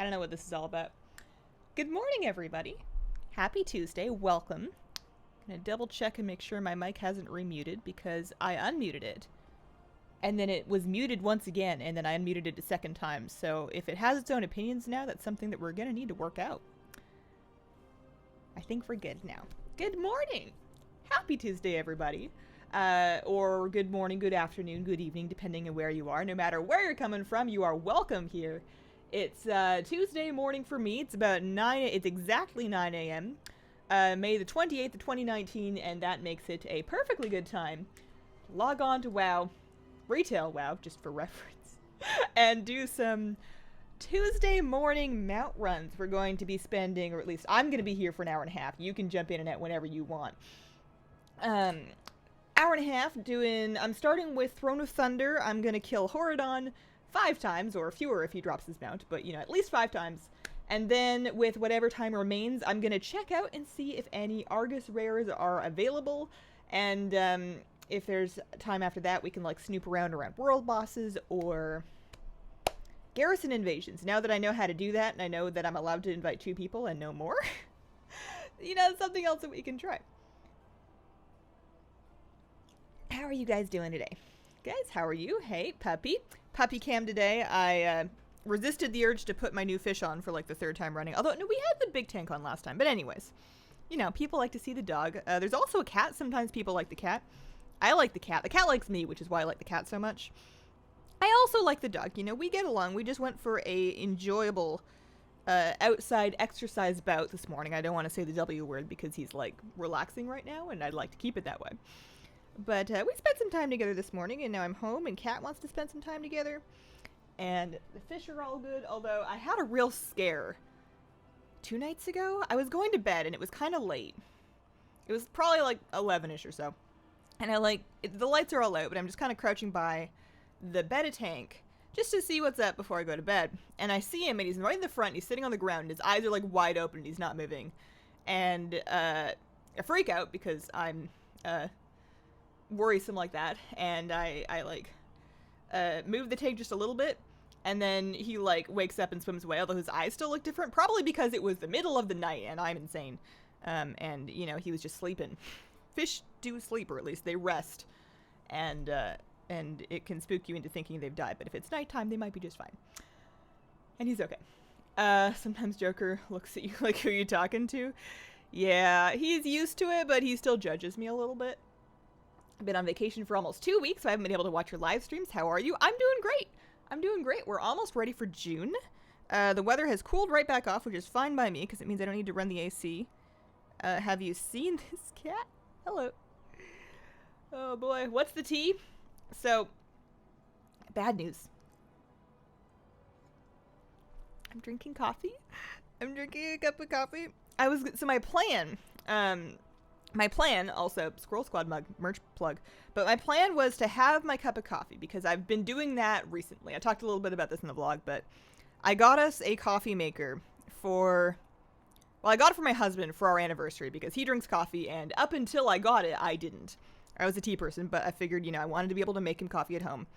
I don't know what this is all about. Good morning, everybody. Happy Tuesday. Welcome. I'm gonna double check and make sure my mic hasn't remuted because I unmuted it. And then it was muted once again, and then I unmuted it a second time. So if it has its own opinions now, that's something that we're gonna need to work out. I think we're good now. Good morning. Happy Tuesday, everybody. Or good morning, good afternoon, good evening, depending on where you are. No matter where you're coming from, you are welcome here. It's Tuesday morning for me. It's about 9, it's exactly 9 a.m. May the 28th of 2019, and that makes it a perfectly good time. Log on to WoW, retail WoW, just for reference, and do some Tuesday morning mount runs. We're going to be spending, or at least I'm going to be here for an hour and a half. You can jump in and out whenever you want. Hour and a half doing, I'm starting with Throne of Thunder. I'm going to kill Horadon 5 times, or fewer if he drops his mount, but you know, at least 5 times. And then with whatever time remains, I'm going to check out and see if any Argus rares are available. And if there's time after that, we can like snoop around world bosses or garrison invasions. Now that I know how to do that, and I know that I'm allowed to invite 2 people and no more, you know, something else that we can try. How are you guys doing today? Guys, how are you? Hey, puppy cam today. I resisted the urge to put my new fish on for like the 3rd time running. Although, no, we had the big tank on last time. But anyways, you know, people like to see the dog. There's also a cat. Sometimes people like the cat. I like the cat. The cat likes me, which is why I like the cat so much. I also like the dog. You know, we get along. We just went for a enjoyable outside exercise bout this morning. I don't want to say the W word because he's like relaxing right now, and I'd like to keep it that way. But we spent some time together this morning, and now I'm home, and Kat wants to spend some time together. And the fish are all good, although I had a real scare 2 nights ago. I was going to bed, and it was kind of late. It was probably like 11-ish or so. And the lights are all out, but I'm just kind of crouching by the betta tank just to see what's up before I go to bed. And I see him, and he's right in the front, and he's sitting on the ground, and his eyes are like wide open, and he's not moving. And I freak out because I'm worrisome like that, and I move the tank just a little bit, and then he like wakes up and swims away, although his eyes still look different, probably because it was the middle of the night and I'm insane. And you know, he was just sleeping. Fish do sleep, or at least they rest, and it can spook you into thinking they've died, but if it's nighttime they might be just fine. And he's okay. Sometimes Joker looks at you like, who are you talking to? Yeah, he's used to it, but he still judges me a little bit. I've been on vacation for almost 2 weeks, so I haven't been able to watch your live streams. How are you? I'm doing great. I'm doing great. We're almost ready for June. The weather has cooled right back off, which is fine by me, because it means I don't need to run the AC. Have you seen this cat? Hello. Oh boy, what's the tea? So, bad news. I'm drinking coffee. I'm drinking a cup of coffee. My plan, also, Scroll Squad mug, merch plug, but my plan was to have my cup of coffee, because I've been doing that recently. I talked a little bit about this in the vlog, but I got us a coffee maker I got it for my husband for our anniversary, because he drinks coffee, and up until I got it, I didn't. I was a tea person, but I figured, you know, I wanted to be able to make him coffee at home.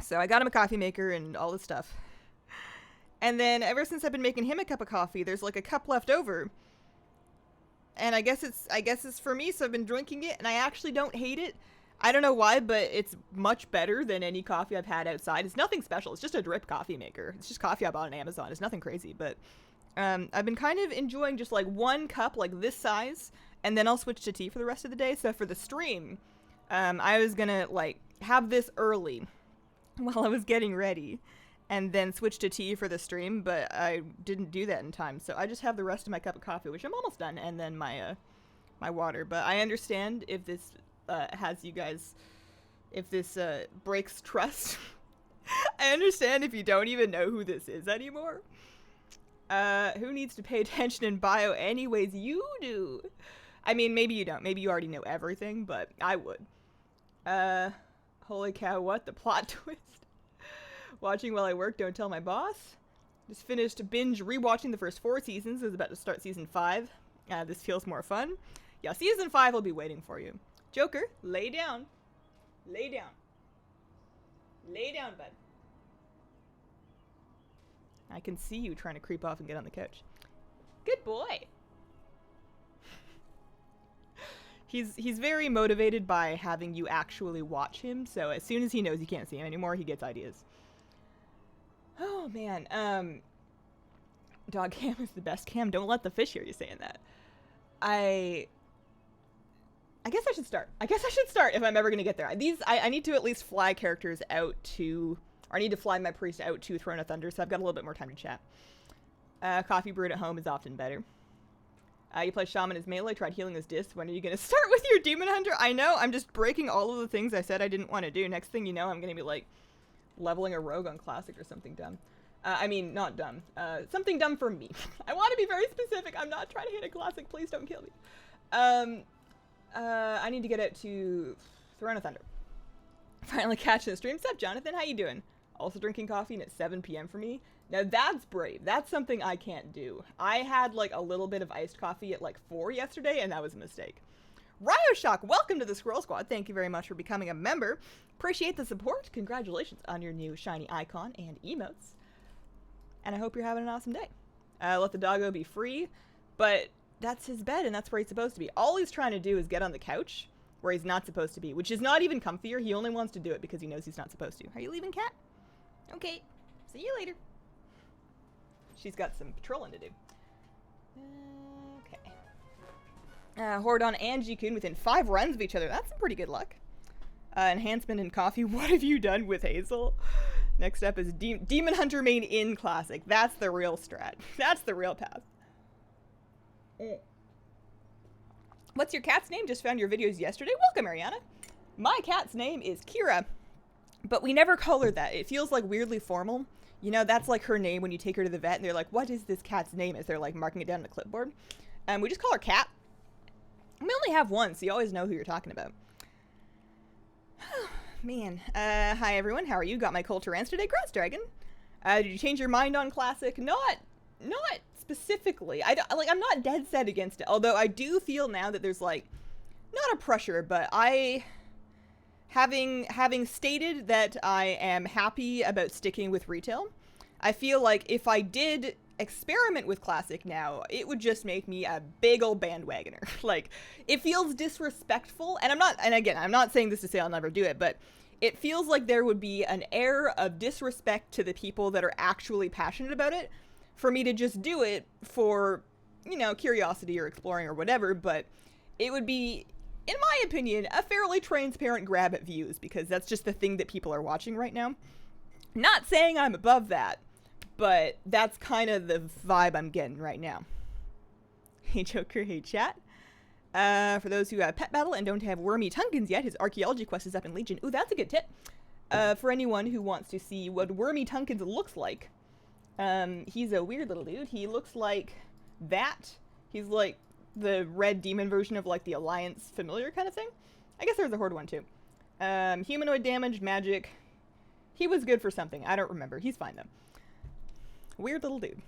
So I got him a coffee maker and all this stuff. And then ever since I've been making him a cup of coffee, there's like a cup left over. And I guess it's for me, so I've been drinking it, and I actually don't hate it. I don't know why, but it's much better than any coffee I've had outside. It's nothing special. It's just a drip coffee maker. It's just coffee I bought on Amazon. It's nothing crazy, but I've been kind of enjoying just like one cup like this size, and then I'll switch to tea for the rest of the day. So for the stream, I was gonna like have this early while I was getting ready, and then switch to tea for the stream, but I didn't do that in time, so I just have the rest of my cup of coffee, which I'm almost done, and then my my water. But I understand if this has you guys, if this breaks trust. I understand if you don't even know who this is anymore. Who needs to pay attention in bio anyways? You do. I mean, maybe you don't. Maybe you already know everything, but I would. Holy cow, what? The plot twist? Watching while I work, don't tell my boss. Just finished binge rewatching the first 4 seasons. I was about to start season 5. This feels more fun. Yeah, season 5 will be waiting for you. Joker, lay down. Lay down. Lay down, bud. I can see you trying to creep off and get on the couch. Good boy. He's very motivated by having you actually watch him, so as soon as he knows you can't see him anymore, he gets ideas. Oh, man. Dog cam is the best cam. Don't let the fish hear you saying that. I guess I should start. If I'm ever going to get there. I need to at least fly characters out to... Or I need to fly my priest out to Throne of Thunder, so I've got a little bit more time to chat. Coffee brewed at home is often better. You play Shaman as melee, tried healing his disc. When are you going to start with your Demon Hunter? I know, I'm just breaking all of the things I said I didn't want to do. Next thing you know, I'm going to be, like, leveling a rogue on Classic or something dumb. I mean, not dumb. Something dumb for me. I want to be very specific. I'm not trying to hit a Classic. Please don't kill me. I need to get out to Throne of Thunder. Finally catching the stream. Sup, Jonathan? How you doing? Also drinking coffee and it's 7 p.m. for me. Now that's brave. That's something I can't do. I had like a little bit of iced coffee at like 4 yesterday and that was a mistake. Ryoshock, welcome to the Squirrel Squad. Thank you very much for becoming a member. Appreciate the support. Congratulations on your new shiny icon and emotes. And I hope you're having an awesome day. Let the doggo be free, but that's his bed and that's where he's supposed to be. All he's trying to do is get on the couch where he's not supposed to be, which is not even comfier. He only wants to do it because he knows he's not supposed to. Are you leaving, cat? Okay. See you later. She's got some patrolling to do. Okay. Hordon and G-Kun within 5 runs of each other. That's some pretty good luck. Enhancement in coffee. What have you done with Hazel? Next up is Demon Hunter main in Classic. That's the real strat. That's the real path. What's your cat's name? Just found your videos yesterday. Welcome, Ariana. My cat's name is Kira, but we never call her that. It feels like weirdly formal. You know, that's like her name when you take her to the vet and they're like, what is this cat's name? As they're like marking it down on the clipboard. We just call her Cat. We only have one, so you always know who you're talking about. Man. Hi everyone, how are you? Got my Culturans today, Grass Dragon. Did you change your mind on Classic? Not specifically. I'm not dead set against it, although I do feel now that there's like, not a pressure, but having stated that I am happy about sticking with retail, I feel like if I did experiment with Classic now, it would just make me a big old bandwagoner. Like, it feels disrespectful, and I'm not saying this to say I'll never do it, but it feels like there would be an air of disrespect to the people that are actually passionate about it for me to just do it for, you know, curiosity or exploring or whatever, but it would be, in my opinion, a fairly transparent grab at views, because that's just the thing that people are watching right now. Not saying I'm above that, but that's kind of the vibe I'm getting right now. Hey Joker, hey chat. For those who have Pet Battle and don't have Wormy Tunkins yet, his archaeology quest is up in Legion. Ooh, that's a good tip. For anyone who wants to see what Wormy Tunkins looks like, he's a weird little dude. He looks like that. He's like the red demon version of like the Alliance familiar kind of thing. I guess there's a Horde one too. Humanoid damage, magic. He was good for something. I don't remember. He's fine though. Weird little dude.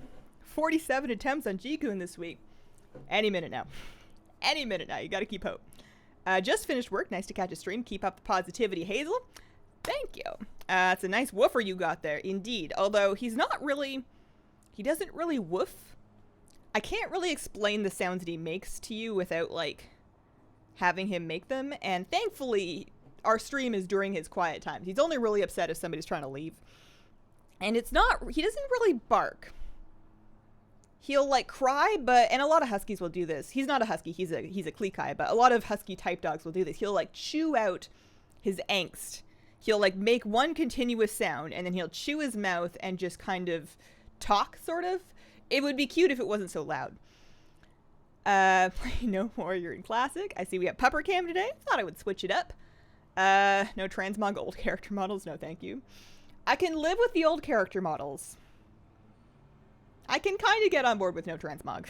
47 attempts on G-Kun this week. Any minute now. Any minute now. You gotta keep hope. Just finished work. Nice to catch a stream. Keep up the positivity, Hazel. Thank you. It's a nice woofer you got there. Indeed. Although he's not really... He doesn't really woof. I can't really explain the sounds that he makes to you without, like, having him make them. And thankfully, our stream is during his quiet times. He's only really upset if somebody's trying to leave. And it's not... He doesn't really bark. He'll, like, cry, but... And a lot of huskies will do this. He's not a husky. He's a Klekai, but a lot of husky-type dogs will do this. He'll, like, chew out his angst. He'll, like, make one continuous sound, and then he'll chew his mouth and just kind of talk, sort of. It would be cute if it wasn't so loud. Play no more. You're in Classic. I see we have Pupper Cam today. Thought I would switch it up. No transmog old character models. No, thank you. I can live with the old character models. I can kind of get on board with no transmog.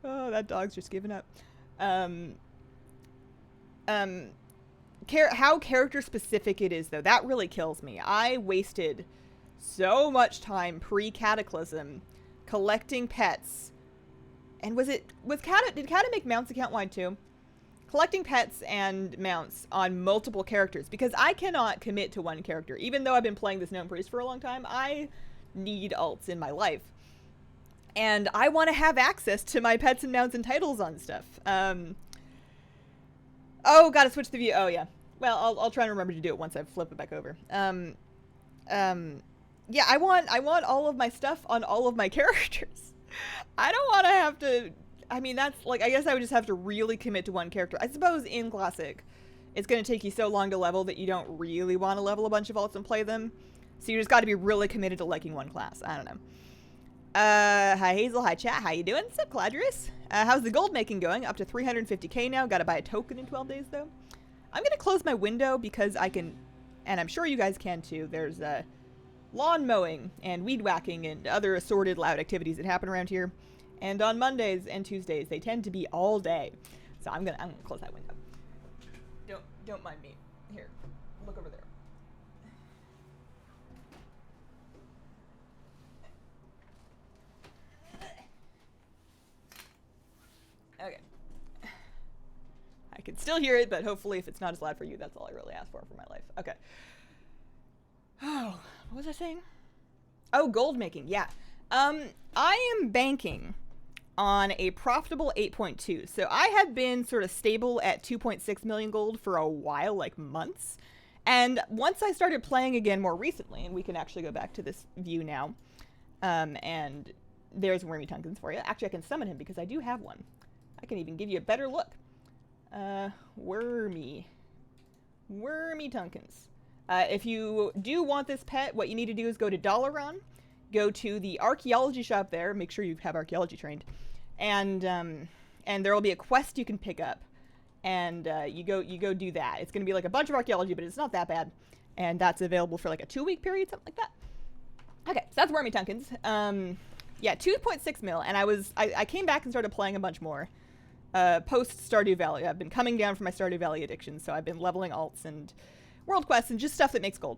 Oh, that dog's just given up. How character specific it is, though, that really kills me. I wasted so much time pre-Cataclysm collecting pets. And did Cata make mounts account wide too? Collecting pets and mounts on multiple characters, because I cannot commit to one character. Even though I've been playing this Gnome Priest for a long time, I need alts in my life. And I want to have access to my pets and mounts and titles on stuff. Oh, gotta switch the view. Oh, yeah. Well, I'll try and remember to do it once I flip it back over. Yeah, I want all of my stuff on all of my characters. I don't want to have to... I mean, that's, like, I guess I would just have to really commit to one character. I suppose in Classic, it's going to take you so long to level that you don't really want to level a bunch of alts and play them. So you just got to be really committed to liking one class. I don't know. Hi Hazel, hi chat, how you doing? What's up, Cladrius? How's the gold making going? Up to 350k now. Gotta buy a token in 12 days, though. I'm gonna close my window because I can, and I'm sure you guys can too, there's lawn mowing and weed whacking and other assorted loud activities that happen around here. And on Mondays and Tuesdays, they tend to be all day. So I'm gonna close that window. Don't mind me. Here, look over there. Okay. I can still hear it, but hopefully if it's not as loud for you, that's all I really ask for my life. Okay. Oh, what was I saying? Oh, gold making, yeah. I am banking on a profitable 8.2. So I had been sort of stable at 2.6 million gold for a while, like months. And once I started playing again more recently, and we can actually go back to this view now, and there's Wormy Tunkins for you. Actually, I can summon him because I do have one. I can even give you a better look. Wormy Tunkins. If you do want this pet, what you need to do is go to Dalaran, go to the archaeology shop there, make sure you have archaeology trained, and there will be a quest you can pick up, and you go do that. It's going to be like a bunch of archaeology, but it's not that bad, and that's available for like a 2-week period, something like that. Okay, so that's Wormy Tunkins. Yeah, 2.6 mil, and I came back and started playing a bunch more. Post Stardew Valley. I've been coming down from my Stardew Valley addiction, so I've been leveling alts and world quests and just stuff that makes gold.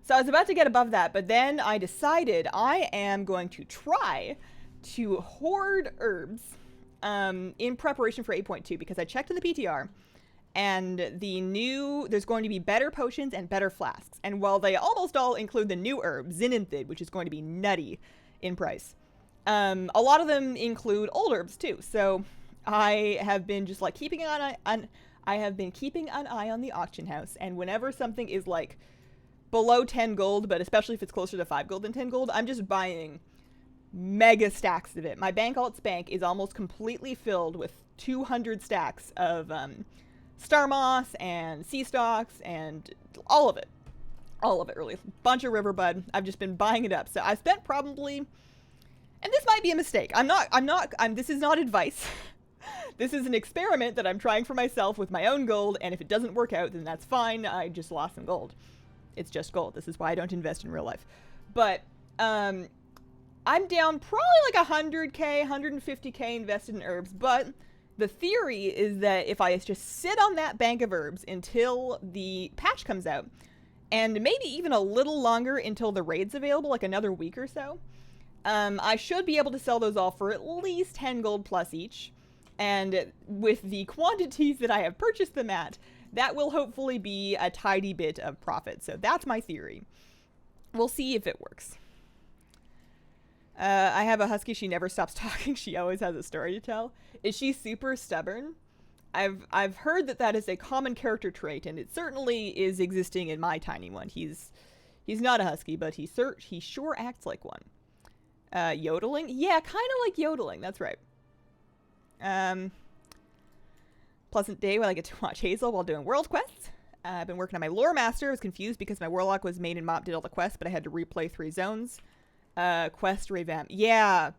So I was about to get above that, but then I decided I am going to try to hoard herbs in preparation for 8.2 because I checked in the PTR and there's going to be better potions and better flasks. And while they almost all include the new herb, Zinanthid, which is going to be nutty in price, a lot of them include old herbs too. So I have been just like keeping an eye on the auction house, and whenever something is like below 10 gold, but especially if it's closer to 5 gold than 10 gold, I'm just buying mega stacks of it. My bank alts bank is almost completely filled with 200 stacks of star moss and sea stalks and all of it really. Bunch of riverbud. I've just been buying it up. So I spent probably, and this might be a mistake. This is not advice. This is an experiment that I'm trying for myself with my own gold, and if it doesn't work out, then that's fine. I just lost some gold. It's just gold. This is why I don't invest in real life. But I'm down probably like 100k, 150k invested in herbs, but the theory is that if I just sit on that bank of herbs until the patch comes out, and maybe even a little longer until the raid's available, like another week or so, I should be able to sell those all for at least 10 gold plus each. And with the quantities that I have purchased them at, that will hopefully be a tidy bit of profit. So that's my theory. We'll see if it works. I have a husky. She never stops talking. She always has a story to tell. Is she super stubborn? I've heard that is a common character trait, and it certainly is existing in my tiny one. He's not a husky, but he sure acts like one. Yodeling? Yeah, kind of like yodeling. That's right. Pleasant day when I get to watch Hazel while doing world quests. I've been working on my lore master. I was confused because my warlock was main and mop did all the quests, but I had to replay 3 zones. Quest revamp. Yeah.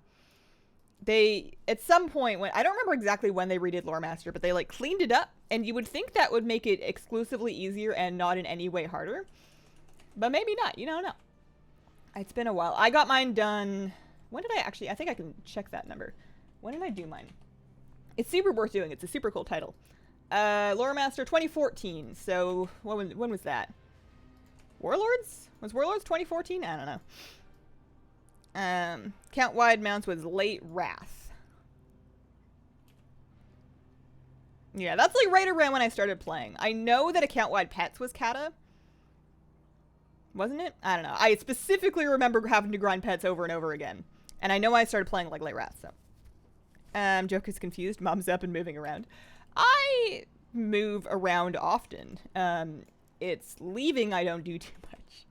They, at some point, when I don't remember exactly when they redid lore master, but they like cleaned it up, and you would think that would make it exclusively easier and not in any way harder. But maybe not. You don't know. It's been a while. I got mine done. When did I think I can check that number. When did I do mine? It's super worth doing. It's a super cool title. Lore Master 2014. So when was that? Warlords? Was Warlords 2014? I don't know. Count Wide Mounts was late Wrath. Yeah, that's like right around when I started playing. I know that Account Wide Pets was Kata. Wasn't it? I don't know. I specifically remember having to grind pets over and over again. And I know I started playing like Late Wrath, so. Joker's confused. Mom's up and moving around. I move around often. It's leaving I don't do too much.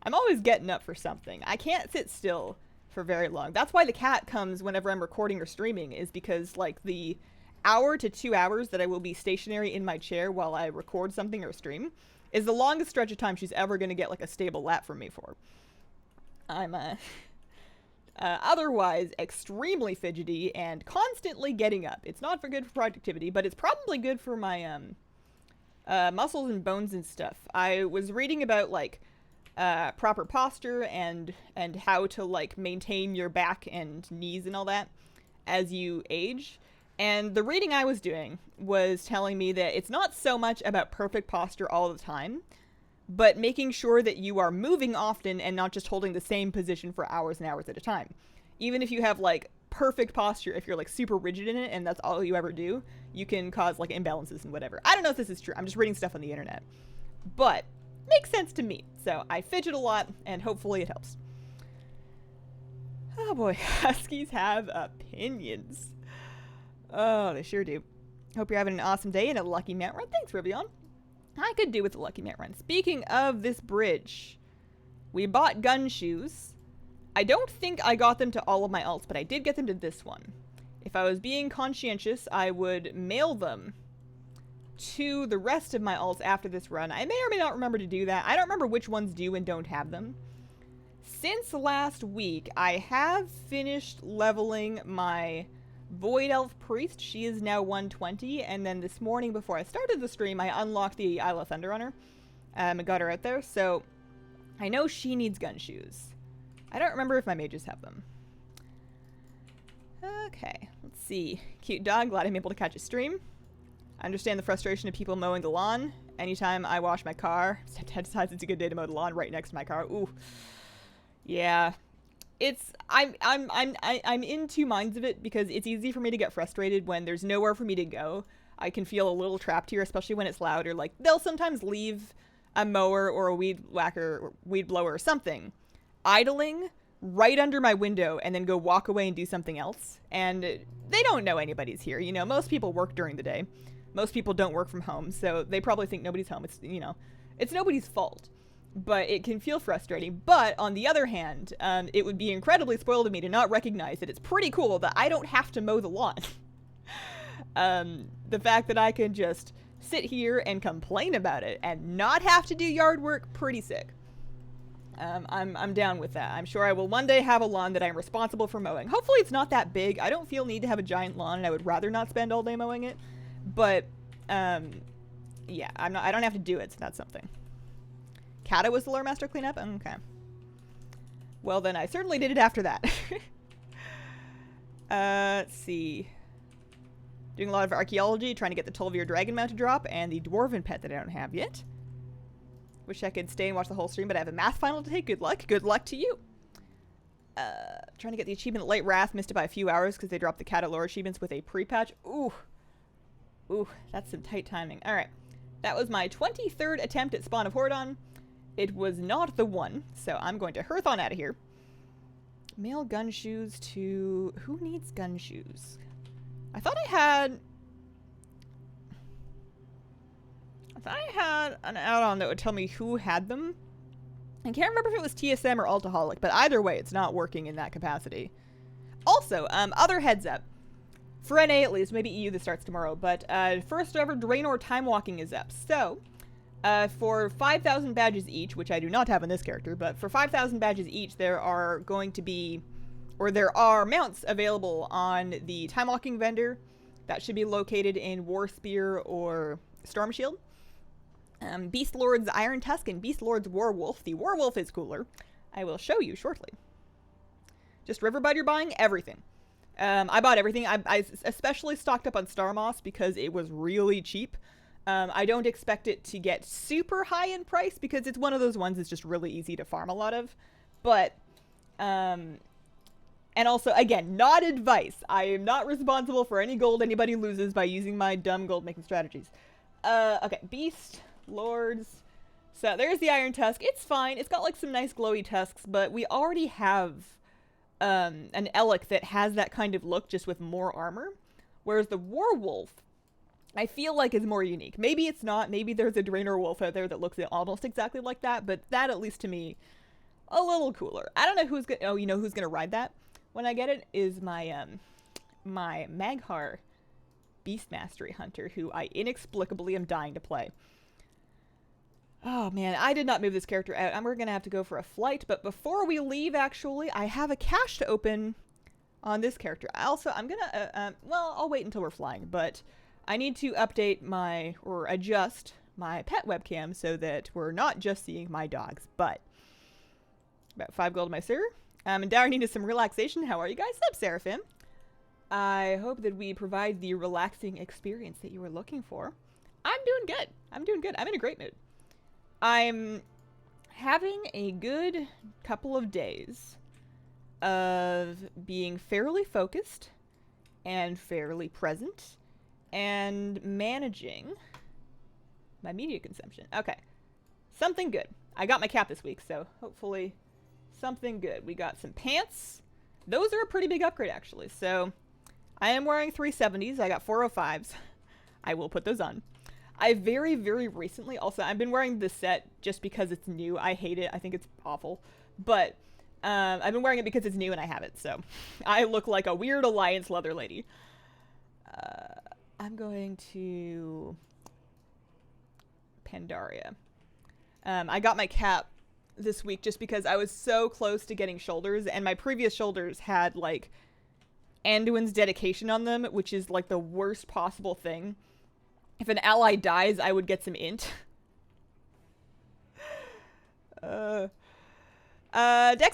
I'm always getting up for something. I can't sit still for very long. That's why the cat comes whenever I'm recording or streaming, is because like the hour to 2 hours that I will be stationary in my chair while I record something or stream is the longest stretch of time she's ever going to get like a stable lap from me for. I'm otherwise extremely fidgety and constantly getting up. It's not for good for productivity, but it's probably good for my muscles and bones and stuff. I was reading about like proper posture and how to like maintain your back and knees and all that as you age. And the reading I was doing was telling me that it's not so much about perfect posture all the time, but making sure that you are moving often and not just holding the same position for hours and hours at a time. Even if you have like perfect posture, if you're like super rigid in it and that's all you ever do, you can cause like imbalances and whatever. I don't know if this is true. I'm just reading stuff on the internet. But makes sense to me. So I fidget a lot and hopefully it helps. Oh boy, Huskies have opinions. Oh, they sure do. Hope you're having an awesome day and a lucky mount run. Thanks, Rivion. I could do with a lucky mount run. Speaking of this bridge, we bought gun shoes. I don't think I got them to all of my alts, but I did get them to this one. If I was being conscientious, I would mail them to the rest of my alts after this run. I may or may not remember to do that. I don't remember which ones do and don't have them. Since last week, I have finished leveling my Void Elf Priest. She is now 120, and then this morning before I started the stream, I unlocked the Isle of Thunder on her. And got her out there, so I know she needs gun shoes. I don't remember if my mages have them. Okay, let's see. Cute dog, glad I'm able to catch a stream. I understand the frustration of people mowing the lawn. Anytime I wash my car, Stepdad decides it's a good day to mow the lawn right next to my car. Ooh. Yeah. I'm in two minds of it because it's easy for me to get frustrated when there's nowhere for me to go. I can feel a little trapped here, especially when it's loud, or like they'll sometimes leave a mower or a weed whacker or weed blower or something idling right under my window and then go walk away and do something else. And they don't know anybody's here. You know, most people work during the day. Most people don't work from home, so they probably think nobody's home. It's, you know, it's nobody's fault. But it can feel frustrating. But on the other hand, it would be incredibly spoiled of me to not recognize that it's pretty cool that I don't have to mow the lawn. The fact that I can just sit here and complain about it and not have to do yard work, pretty sick. I'm down with that. I'm sure I will one day have a lawn that I'm responsible for mowing. Hopefully it's not that big. I don't feel need to have a giant lawn, and I would rather not spend all day mowing it. But yeah, I don't have to do it, so that's something. Kata was the lore master cleanup? Okay. Well, then I certainly did it after that. Let's see. Doing a lot of archaeology, trying to get the 12-year dragon mount to drop, and the dwarven pet that I don't have yet. Wish I could stay and watch the whole stream, but I have a math final to take. Good luck. Good luck to you. Trying to get the achievement Late Wrath. Missed it by a few hours because they dropped the Kata lore achievements with a pre-patch. Ooh. Ooh, that's some tight timing. Alright. That was my 23rd attempt at Spawn of Hordon. It was not the one, so I'm going to Hearthon out of here. Mail gun shoes to... Who needs gun shoes? I thought I had an add-on that would tell me who had them. I can't remember if it was TSM or Altaholic, but either way, it's not working in that capacity. Also, other heads up. For NA at least, maybe EU this starts tomorrow, but first ever Draenor Time Walking is up. So... for 5,000 badges each, which I do not have in this character, but for 5,000 badges each, there are going to be, or there are mounts available on the Time Walking vendor that should be located in War Spear or Storm Shield. Beast Lord's Iron Tusk and Beast Lord's Warwolf. The Warwolf is cooler. I will show you shortly. Just Riverbud, you're buying everything. I bought everything. I especially stocked up on Star Moss because it was really cheap. I don't expect it to get super high in price because it's one of those ones that's just really easy to farm a lot of. But, and also, again, not advice. I am not responsible for any gold anybody loses by using my dumb gold making strategies. Okay, Beast Lords. So there's the Iron Tusk. It's fine. It's got like some nice glowy tusks, but we already have an Elk that has that kind of look just with more armor. Whereas the Warwolf, I feel like is more unique. Maybe it's not. Maybe there's a Draenor Wolf out there that looks almost exactly like that, but that at least to me, a little cooler. I don't know who's gonna, oh, you know who's gonna ride that when I get it is my, my Maghar Beast Mastery Hunter, who I inexplicably am dying to play. Oh man, I did not move this character out. We're gonna have to go for a flight, but before we leave, actually, I have a cache to open on this character. I'm gonna, well, I'll wait until we're flying, but I need to update or adjust my pet webcam so that we're not just seeing my dogs, but about 5 gold, my sir. And Dower needed some relaxation. How are you guys? Up, Seraphim. I hope that we provide the relaxing experience that you were looking for. I'm doing good. I'm doing good. I'm in a great mood. I'm having a good couple of days of being fairly focused and fairly present and managing my media consumption. Okay. Something good. I got my cap this week, so hopefully something good. We got some pants. Those are a pretty big upgrade, actually. So I am wearing 370s. I got 405s. I will put those on. I very, very recently, also, I've been wearing this set just because it's new. I hate it. I think it's awful. But I've been wearing it because it's new and I have it. So I look like a weird Alliance leather lady. I'm going to Pandaria. I got my cap this week just because I was so close to getting shoulders, and my previous shoulders had, like, Anduin's dedication on them, which is, like, the worst possible thing. If an ally dies, I would get some int. Dex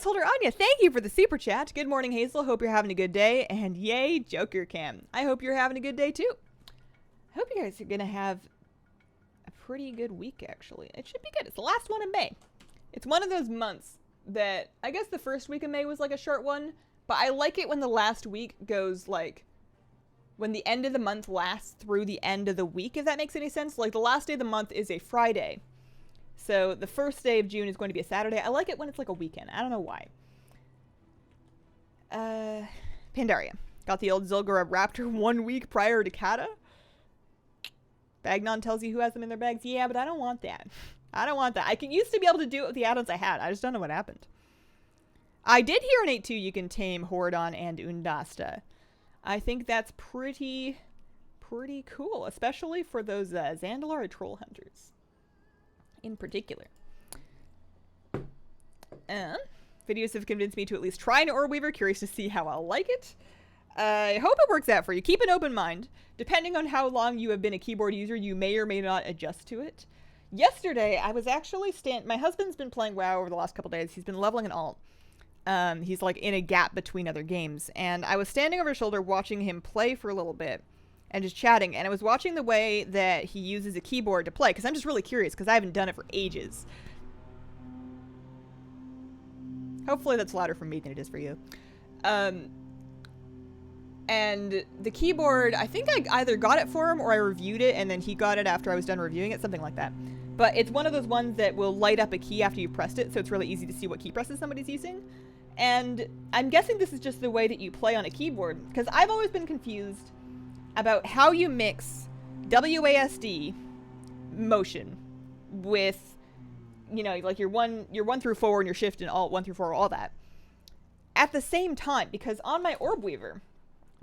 Holder Anya, thank you for the super chat. Good morning, Hazel. Hope you're having a good day. And yay, Joker Cam. I hope you're having a good day, too. I hope you guys are going to have a pretty good week, actually. It should be good. It's the last one in May. It's one of those months that, I guess the first week of May was like a short one, but I like it when the last week goes, like, when the end of the month lasts through the end of the week, if that makes any sense. Like, the last day of the month is a Friday. So the first day of June is going to be a Saturday. I like it when it's like a weekend. I don't know why. Pandaria. Got the old Zilgara Raptor 1 week prior to Kata. Bagnon tells you who has them in their bags. Yeah, but I don't want that. I don't want that. I used to be able to do it with the add-ons I had. I just don't know what happened. I did hear in 8.2 you can tame Horadon and Undasta. I think that's pretty cool, especially for those Zandalar Troll Hunters in particular. Videos have convinced me to at least try an Orb Weaver, curious to see how I'll like it. I hope it works out for you. Keep an open mind. Depending on how long you have been a keyboard user, you may or may not adjust to it. Yesterday, I was actually my husband's been playing WoW over the last couple days. He's been leveling an alt. He's like in a gap between other games, and I was standing over his shoulder watching him play for a little bit and just chatting, and I was watching the way that he uses a keyboard to play because I'm just really curious because I haven't done it for ages. Hopefully that's louder for me than it is for you. And the keyboard, I think I either got it for him or I reviewed it and then he got it after I was done reviewing it, something like that. But it's one of those ones that will light up a key after you've pressed it, so it's really easy to see what key presses somebody's using. And I'm guessing this is just the way that you play on a keyboard, because I've always been confused about how you mix WASD motion with, you know, like your 1 through 4 and your shift and alt 1 through 4, all that, at the same time, because on my Orb Weaver,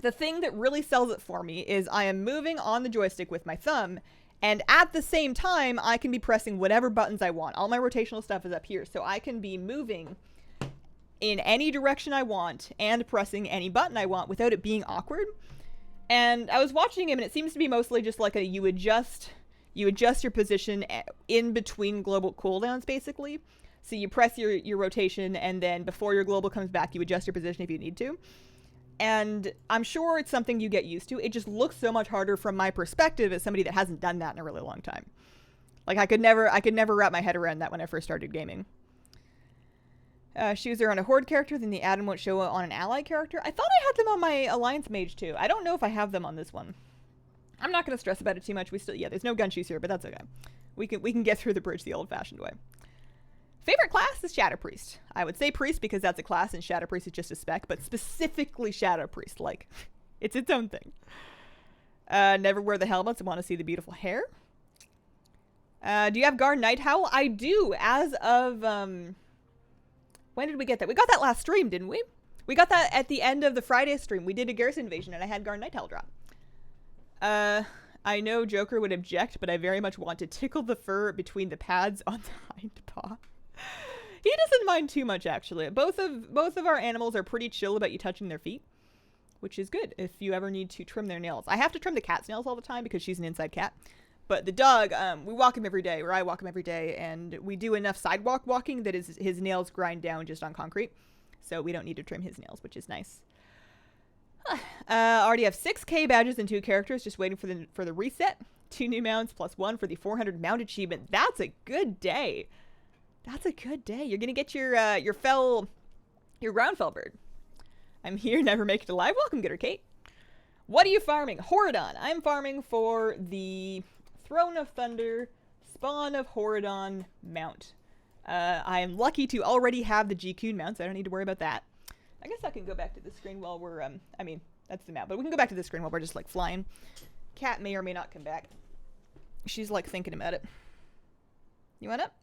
the thing that really sells it for me is I am moving on the joystick with my thumb, and at the same time, I can be pressing whatever buttons I want. All my rotational stuff is up here, so I can be moving in any direction I want and pressing any button I want without it being awkward. And I was watching him, and it seems to be mostly just like you adjust your position in between global cooldowns, basically. So you press your rotation, and then before your global comes back, you adjust your position if you need to. And I'm sure it's something you get used to. It just looks so much harder from my perspective as somebody that hasn't done that in a really long time. Like, I could never wrap my head around that when I first started gaming. Shoes are on a Horde character, then the add-on won't show on an ally character. I thought I had them on my Alliance Mage too. I don't know if I have them on this one. I'm not going to stress about it too much. There's no gun shoes here, but that's okay. We can get through the bridge the old-fashioned way. Favorite class is Shadow Priest. I would say Priest because that's a class and Shadow Priest is just a spec, but specifically Shadow Priest. Like, it's its own thing. Never wear the helmets. I want to see the beautiful hair. Do you have Guard Night Howl? I do. As of, when did we get that? We got that last stream, didn't we? We got that at the end of the Friday stream. We did a Garrison Invasion and I had Guard Night Howl drop. I know Joker would object, but I very much want to tickle the fur between the pads on the hind paw. He doesn't mind too much, actually. Both of our animals are pretty chill about you touching their feet, which is good if you ever need to trim their nails. I have to trim the cat's nails all the time because she's an inside cat. But the dog, we walk him every day, or I walk him every day, and we do enough sidewalk walking that his nails grind down just on concrete. So we don't need to trim his nails, which is nice. Already have 6K badges and 2 characters, just waiting for the reset. 2 new mounts plus 1 for the 400 mount achievement. That's a good day. That's a good day. You're gonna get your ground fell bird. I'm here, never make it alive. Welcome, Gooder Kate. What are you farming? Horadon. I'm farming for the Throne of Thunder Spawn of Horadon mount. I am lucky to already have the GQ mounts. I don't need to worry about that. I guess I can go back to the screen while we're, I mean, that's the map, but we can go back to the screen while we're just, like, flying. Cat may or may not come back. She's, like, thinking about it. You want up?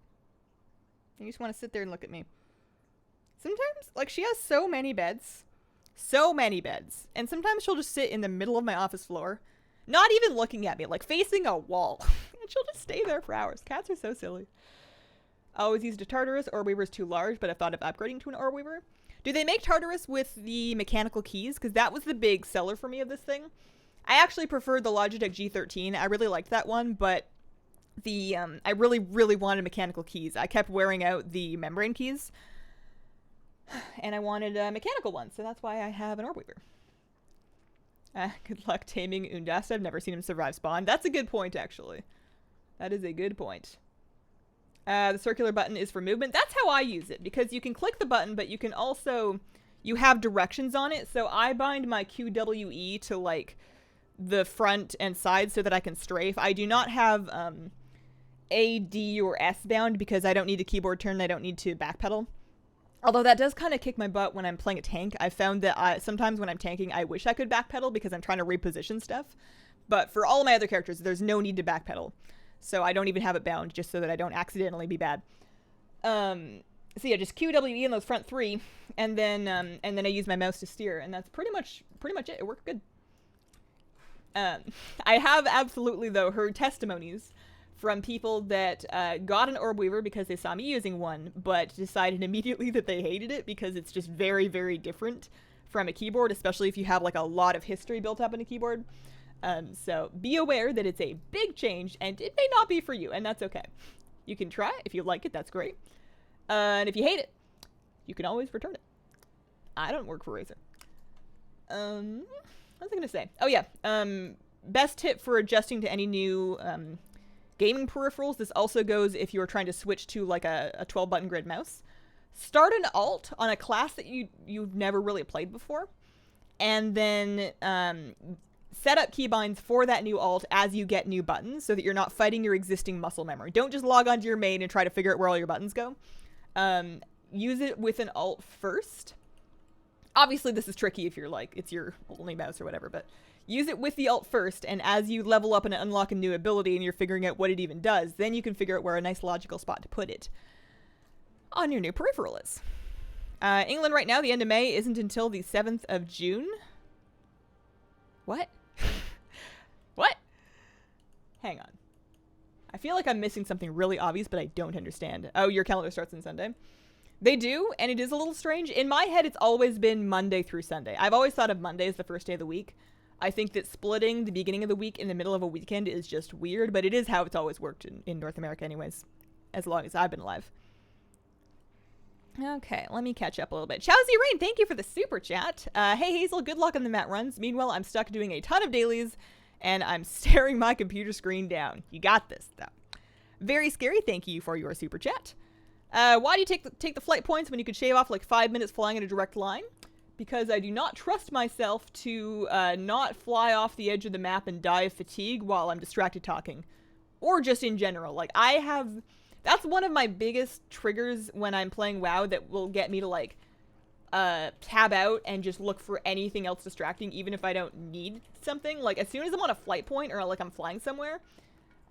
You just want to sit there and look at me. Sometimes, like, she has so many beds. So many beds. And sometimes she'll just sit in the middle of my office floor, not even looking at me, like, facing a wall. And she'll just stay there for hours. Cats are so silly. I always used a Tartarus. Orb is too large, but I've thought of upgrading to an Orb Weaver. Do they make Tartarus with the mechanical keys? Because that was the big seller for me of this thing. I actually preferred the Logitech G13. I really liked that one, but I really, really wanted mechanical keys. I kept wearing out the membrane keys, and I wanted a mechanical one, so that's why I have an Orb Weaver. Good luck taming Undasta. I've never seen him survive spawn. That's a good point, actually. That is a good point. The circular button is for movement. That's how I use it, because you can click the button, but you can also, you have directions on it. So I bind my QWE to, like, the front and side so that I can strafe. I do not have A, D, or S bound because I don't need a keyboard turn. I don't need to backpedal. Although that does kind of kick my butt when I'm playing a tank. I found that sometimes when I'm tanking, I wish I could backpedal because I'm trying to reposition stuff. But for all of my other characters, there's no need to backpedal. So I don't even have it bound, just so that I don't accidentally be bad. So yeah, just QWE in those front 3, and then I use my mouse to steer, and that's pretty much it. It worked good. I have absolutely, though, heard testimonies from people that got an Orb Weaver because they saw me using one, but decided immediately that they hated it because it's just very, very different from a keyboard, especially if you have, like, a lot of history built up in a keyboard. So be aware that it's a big change, and it may not be for you, and that's okay. You can try it. If you like it, that's great. And if you hate it, you can always return it. I don't work for Razer. What was I gonna say? Oh yeah, best tip for adjusting to any new gaming peripherals. This also goes if you're trying to switch to, like, a 12-button grid mouse. Start an alt on a class that you've never really played before, and then set up keybinds for that new alt as you get new buttons so that you're not fighting your existing muscle memory. Don't just log onto your main and try to figure out where all your buttons go. Use it with an alt first. Obviously, this is tricky if you're, like, it's your only mouse or whatever, but use it with the alt first, and as you level up and unlock a new ability and you're figuring out what it even does, then you can figure out where a nice logical spot to put it on your new peripheral is. England right now, the end of May isn't until the 7th of June. What? What? Hang on. I feel like I'm missing something really obvious, but I don't understand. Oh, your calendar starts on Sunday. They do, and it is a little strange. In my head, it's always been Monday through Sunday. I've always thought of Monday as the first day of the week. I think that splitting the beginning of the week in the middle of a weekend is just weird, but it is how it's always worked in North America anyways, as long as I've been alive. Okay, let me catch up a little bit. Chowsy Rain, thank you for the super chat. Hey Hazel, good luck on the mat runs. Meanwhile, I'm stuck doing a ton of dailies, and I'm staring my computer screen down. You got this, though. Very scary, thank you for your super chat. Why do you take the flight points when you could shave off like 5 minutes flying in a direct line? Because I do not trust myself to not fly off the edge of the map and die of fatigue while I'm distracted talking. or just in general. Like, that's one of my biggest triggers when I'm playing WoW that will get me to, like, tab out and just look for anything else distracting, even if I don't need something. Like, as soon as I'm on a flight point or, like, I'm flying somewhere,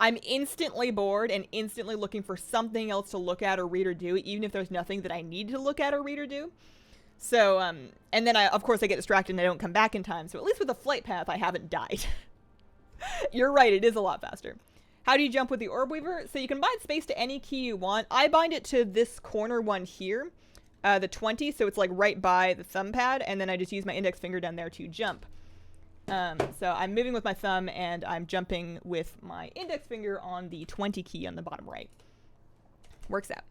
I'm instantly bored and instantly looking for something else to look at or read or do, even if there's nothing that I need to look at or read or do. So, and then of course I get distracted and I don't come back in time. So at least with the flight path, I haven't died. You're right, it is a lot faster. How do you jump with the Orb Weaver? So you can bind space to any key you want. I bind it to this corner one here, the 20, so it's like right by the thumb pad, and then I just use my index finger down there to jump. So I'm moving with my thumb, and I'm jumping with my index finger on the 20 key on the bottom right. Works out.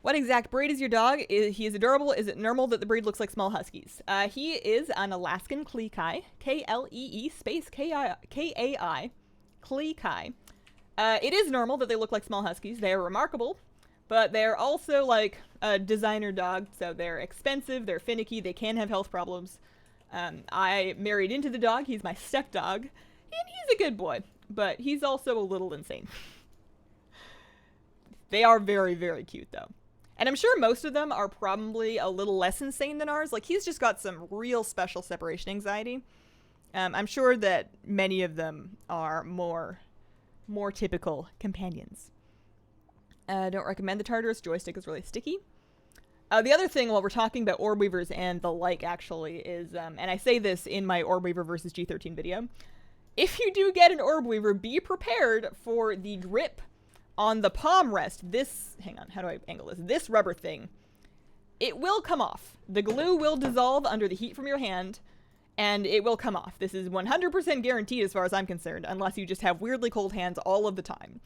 What exact breed is your dog? He is adorable. Is it normal that the breed looks like small huskies? He is an Alaskan Kleekai. Klee space Kai. Kleekai. It is normal that they look like small huskies. They are remarkable, but they're also like a designer dog, so they're expensive, they're finicky, they can have health problems. I married into the dog. He's my stepdog, and he's a good boy, but he's also a little insane. They are very, very cute, though. And I'm sure most of them are probably a little less insane than ours. Like, he's just got some real special separation anxiety. I'm sure that many of them are more typical companions. Don't recommend the Tartarus. Joystick is really sticky. The other thing, while we're talking about Orb Weavers and the like, actually, is, and I say this in my Orb Weaver versus G13 video, if you do get an Orb Weaver, be prepared for the grip on the palm rest. This, hang on, how do I angle this? This rubber thing, it will come off. The glue will dissolve under the heat from your hand, and it will come off. This is 100% guaranteed as far as I'm concerned, unless you just have weirdly cold hands all of the time.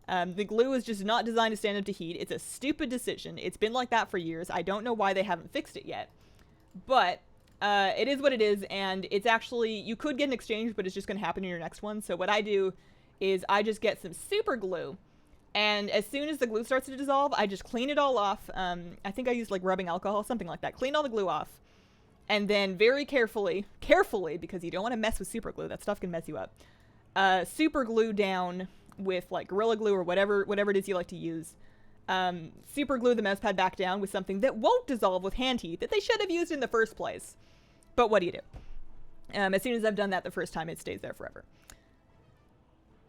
The glue is just not designed to stand up to heat. It's a stupid decision. It's been like that for years. I don't know why they haven't fixed it yet. But it is what it is, and it's actually, you could get an exchange, but it's just going to happen in your next one. So what I do is I just get some super glue, and as soon as the glue starts to dissolve, I just clean it all off. I think I used like rubbing alcohol, something like that. Clean all the glue off, and then very carefully, because you don't want to mess with super glue. That stuff can mess you up. Super glue down with like Gorilla Glue or whatever it is you like to use. Super glue the mouse pad back down with something that won't dissolve with hand heat that they should have used in the first place. But what do you do? As soon as I've done that the first time, it stays there forever.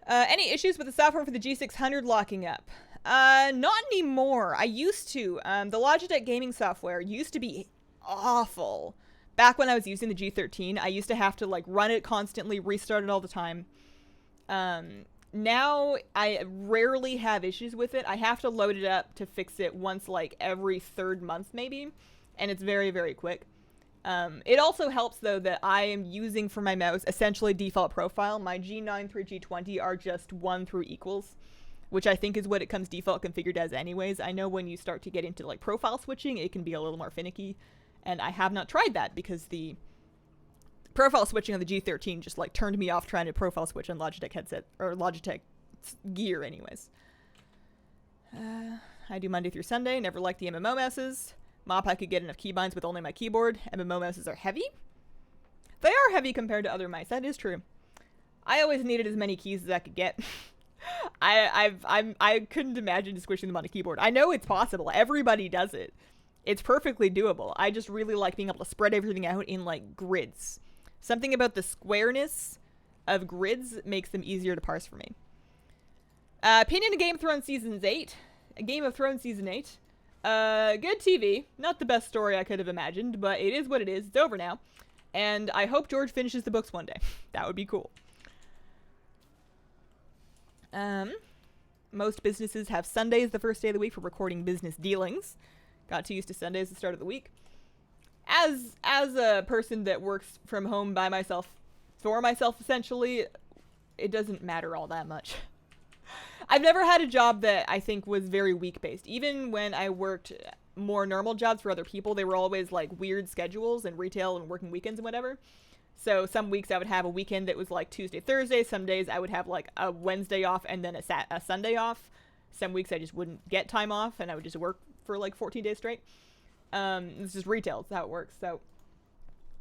Any issues with the software for the G600 locking up? Not anymore. I used to. The Logitech gaming software used to be awful. Back when I was using the G13, I used to have to like run it constantly, restart it all the time. Now I rarely have issues with it. I have to load it up to fix it once like every third month maybe, and it's very, very quick. It also helps though that I am using for my mouse essentially default profile. My G9 through G20 are just 1 through equals, which I think is what it comes default configured as anyways. I know when you start to get into like profile switching, it can be a little more finicky, and I have not tried that because the profile switching on the G13 just like turned me off trying to profile switch on Logitech headset or Logitech gear anyways. I do Monday through Sunday. Never liked the MMO messes. Mop, I could get enough keybinds with only my keyboard. MMO mouses are heavy. They are heavy compared to other mice. That is true. I always needed as many keys as I could get. I couldn't imagine squishing them on a keyboard. I know it's possible. Everybody does it. It's perfectly doable. I just really like being able to spread everything out in like grids. Something about the squareness of grids makes them easier to parse for me. Opinion of Game of Thrones Season 8. Game of Thrones Season 8. Good TV. Not the best story I could have imagined, but it is what it is. It's over now. And I hope George finishes the books one day. That would be cool. Most businesses have Sundays the first day of the week for recording business dealings. Got too used to Sundays at the start of the week. As a person that works from home by myself, for myself essentially, it doesn't matter all that much. I've never had a job that I think was very week-based. Even when I worked more normal jobs for other people, they were always like weird schedules and retail and working weekends and whatever. So some weeks I would have a weekend that was like Tuesday, Thursday. Some days I would have like a Wednesday off and then a Sunday off. Some weeks I just wouldn't get time off and I would just work for like 14 days straight. It's just retail. It's how it works. So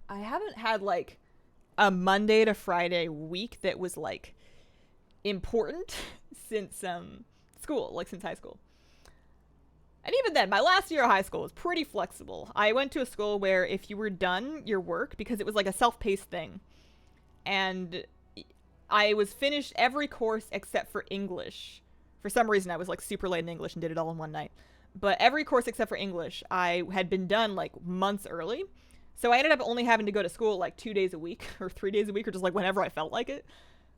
I haven't had like a Monday to Friday week that was like important since school, like since high school. And even then, my last year of high school was pretty flexible. I went to a school where if you were done your work, because it was like a self-paced thing, and I was finished every course except for English. For some reason, I was like super late in English and did it all in one night. But every course except for English, I had been done like months early. So I ended up only having to go to school like 2 days a week or 3 days a week or just like whenever I felt like it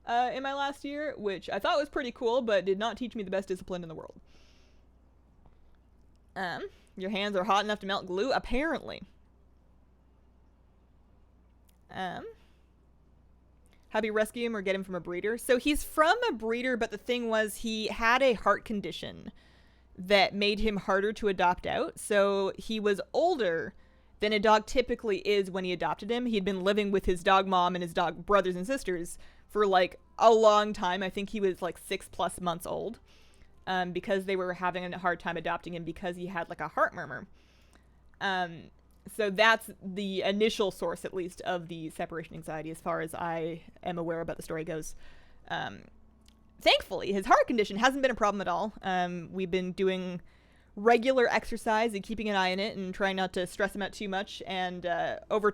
in my last year, which I thought was pretty cool, but did not teach me the best discipline in the world. Your hands are hot enough to melt glue? Apparently. Hubby rescue him or get him from a breeder? So he's from a breeder, but the thing was he had a heart condition that made him harder to adopt out. So he was older than a dog typically is when he adopted him. He'd been living with his dog mom and his dog brothers and sisters for like a long time. I think he was like 6+ months old. Because they were having a hard time adopting him because he had like a heart murmur. So that's the initial source, at least, of the separation anxiety as far as I am aware about the story goes. Thankfully, his heart condition hasn't been a problem at all. We've been doing regular exercise and keeping an eye on it and trying not to stress him out too much. And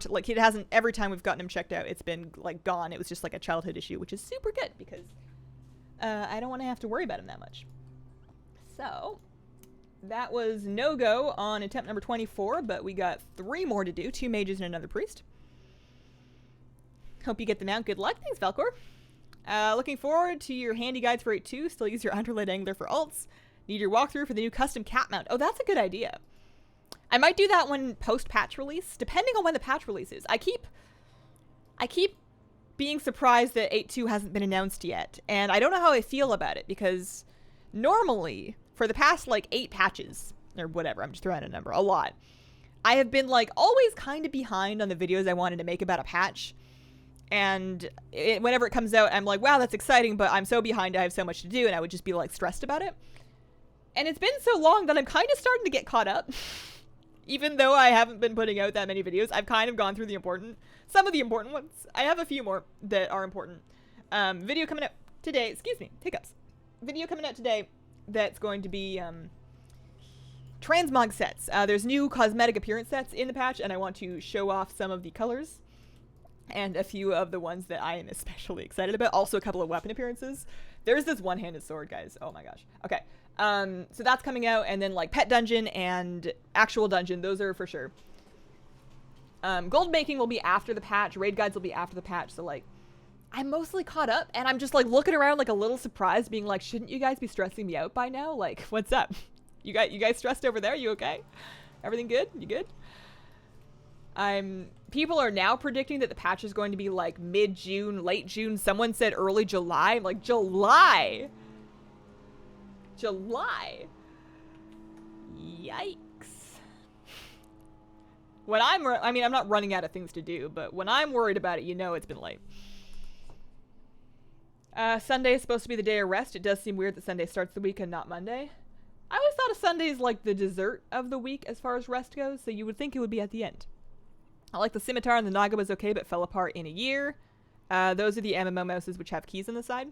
like it hasn't, every time we've gotten him checked out, it's been like gone. It was just like a childhood issue, which is super good because I don't want to have to worry about him that much. So, that was no-go on attempt number 24, but we got 3 more to do. 2 mages and another priest. Hope you get them out. Good luck. Thanks, Valcor. Looking forward to your handy guides for 8.2. Still use your underlit angler for alts. Need your walkthrough for the new custom cat mount. Oh, that's a good idea. I might do that when post-patch release, depending on when the patch release is. I keep being surprised that 8.2 hasn't been announced yet, and I don't know how I feel about it, because normally, for the past, like, 8 patches, or whatever, I'm just throwing a number, a lot, I have been, like, always kind of behind on the videos I wanted to make about a patch, and whenever it comes out, I'm like, wow, that's exciting, but I'm so behind, I have so much to do, and I would just be, like, stressed about it. And it's been so long that I'm kind of starting to get caught up. Even though I haven't been putting out that many videos, I've kind of gone through some of the important ones. I have a few more that are important. Video coming out today, excuse me, hiccups. Video coming out today that's going to be transmog sets. There's new cosmetic appearance sets in the patch, and I want to show off some of the colors and a few of the ones that I am especially excited about. Also a couple of weapon appearances. There's this one-handed sword, guys. Oh my gosh. Okay. So that's coming out, and then like pet dungeon and actual dungeon, those are for sure. Gold making will be after the patch. Raid guides will be after the patch. So like, I'm mostly caught up, and I'm just like looking around like a little surprised, being like, shouldn't you guys be stressing me out by now? Like, what's up? You guys stressed over there? You okay? Everything good? You good? People are now predicting that the patch is going to be like mid-June, late June. Someone said early July. I'm like, July? July? Yikes. When I'm not running out of things to do, but when I'm worried about it, you know it's been late. Sunday is supposed to be the day of rest. It does seem weird that Sunday starts the week and not Monday. I always thought of Sunday as like the dessert of the week as far as rest goes, so you would think it would be at the end. I like the scimitar, and the Naga was okay but fell apart in a year. Those are the MMO mouses which have keys on the side.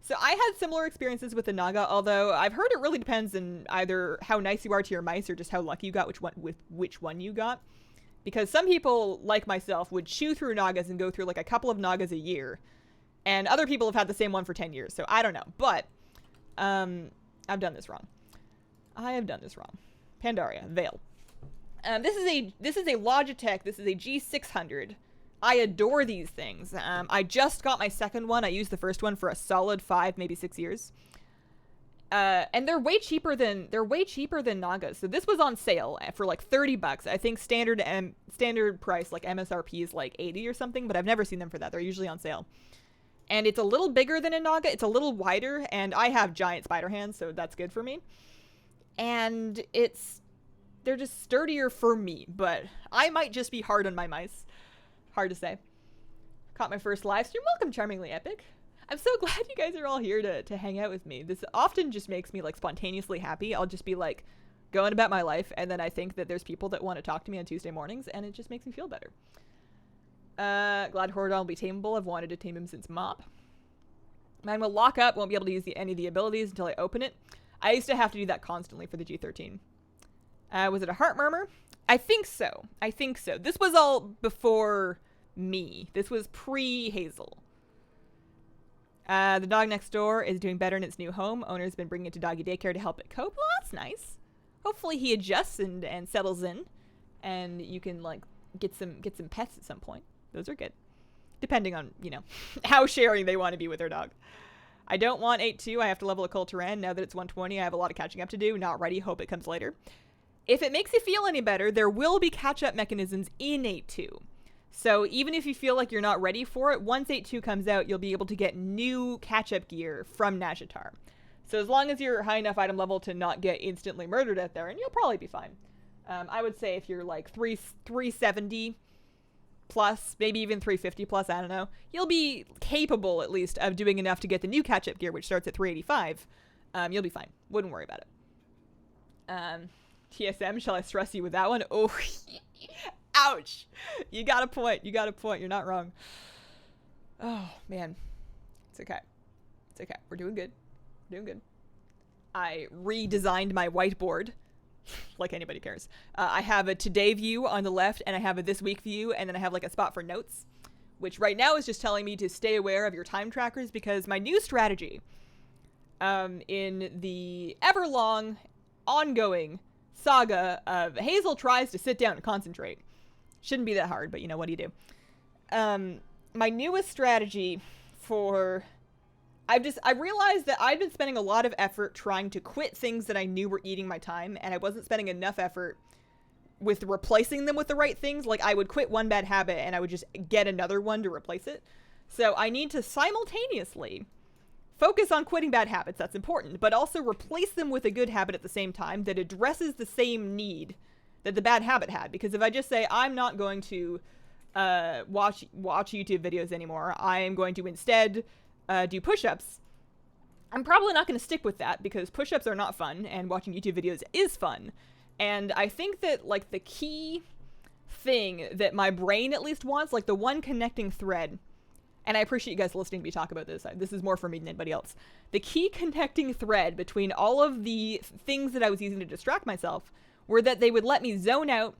So I had similar experiences with the Naga, although I've heard it really depends on either how nice you are to your mice or just how lucky you got which one you got. Because some people, like myself, would chew through Nagas and go through like a couple of Nagas a year. And other people have had the same one for 10 years, so I don't know. But, I've done this wrong. I have done this wrong. Pandaria, Veil. This is a Logitech. This is a G600. I adore these things. I just got my second one. I used the first one for a solid 5, maybe 6 years. And they're way cheaper than Nagas. So this was on sale for like $30. I think standard price, like MSRP, is like 80 or something, but I've never seen them for that. They're usually on sale. And it's a little bigger than a Naga. It's a little wider, and I have giant spider hands, so that's good for me. And they're just sturdier for me, but I might just be hard on my mice. Hard to say. Caught my first live stream. Welcome, Charmingly Epic. I'm so glad you guys are all here to hang out with me. This often just makes me like spontaneously happy. I'll just be like going about my life, and then I think that there's people that want to talk to me on Tuesday mornings, and it just makes me feel better. Glad Horadon will be tameable. I've wanted to tame him since Mop. Mine will lock up, won't be able to use any of the abilities until I open it. I used to have to do that constantly for the G13. Was it a heart murmur? I think so. This was all before me. This was pre-Hazel. The dog next door is doing better in its new home. Owner's been bringing it to doggy daycare to help it cope. Well, that's nice. Hopefully he adjusts and settles in, and you can like get some pets at some point. Those are good, depending on, you know, how sharing they want to be with their dog. I don't want 8-2. I have to level a Colteran. Now that it's 120, I have a lot of catching up to do. Not ready. Hope it comes later. If it makes you feel any better, there will be catch-up mechanisms in 8-2. So even if you feel like you're not ready for it, once 8-2 comes out, you'll be able to get new catch-up gear from Nazjatar. So as long as you're high enough item level to not get instantly murdered out there, and you'll probably be fine. I would say if you're like 370 plus, maybe even 350 plus, I don't know, you'll be capable at least of doing enough to get the new catch-up gear, which starts at 385. You'll be fine. Wouldn't worry about it. TSM, shall I stress you with that one? Oh, ouch. You got a point. You're not wrong. Oh, man. It's okay. We're doing good. I redesigned my whiteboard. Like anybody cares. I have a today view on the left, and I have a this week view, and then I have like a spot for notes, which right now is just telling me to stay aware of your time trackers, because my new strategy in the ever-long, ongoing saga of Hazel tries to sit down and concentrate. Shouldn't be that hard, but you know, what do you do? My newest strategy for... I realized that I'd been spending a lot of effort trying to quit things that I knew were eating my time, and I wasn't spending enough effort with replacing them with the right things. Like, I would quit one bad habit, and I would just get another one to replace it. So I need to simultaneously focus on quitting bad habits, that's important, but also replace them with a good habit at the same time that addresses the same need that the bad habit had. Because if I just say, I'm not going to watch YouTube videos anymore, I am going to instead... do push-ups, I'm probably not going to stick with that, because push-ups are not fun and watching YouTube videos is fun. And I think that like the key thing that my brain at least wants, like the one connecting thread, and I appreciate you guys listening to me talk about this. This is more for me than anybody else. The key connecting thread between all of the things that I was using to distract myself were that they would let me zone out,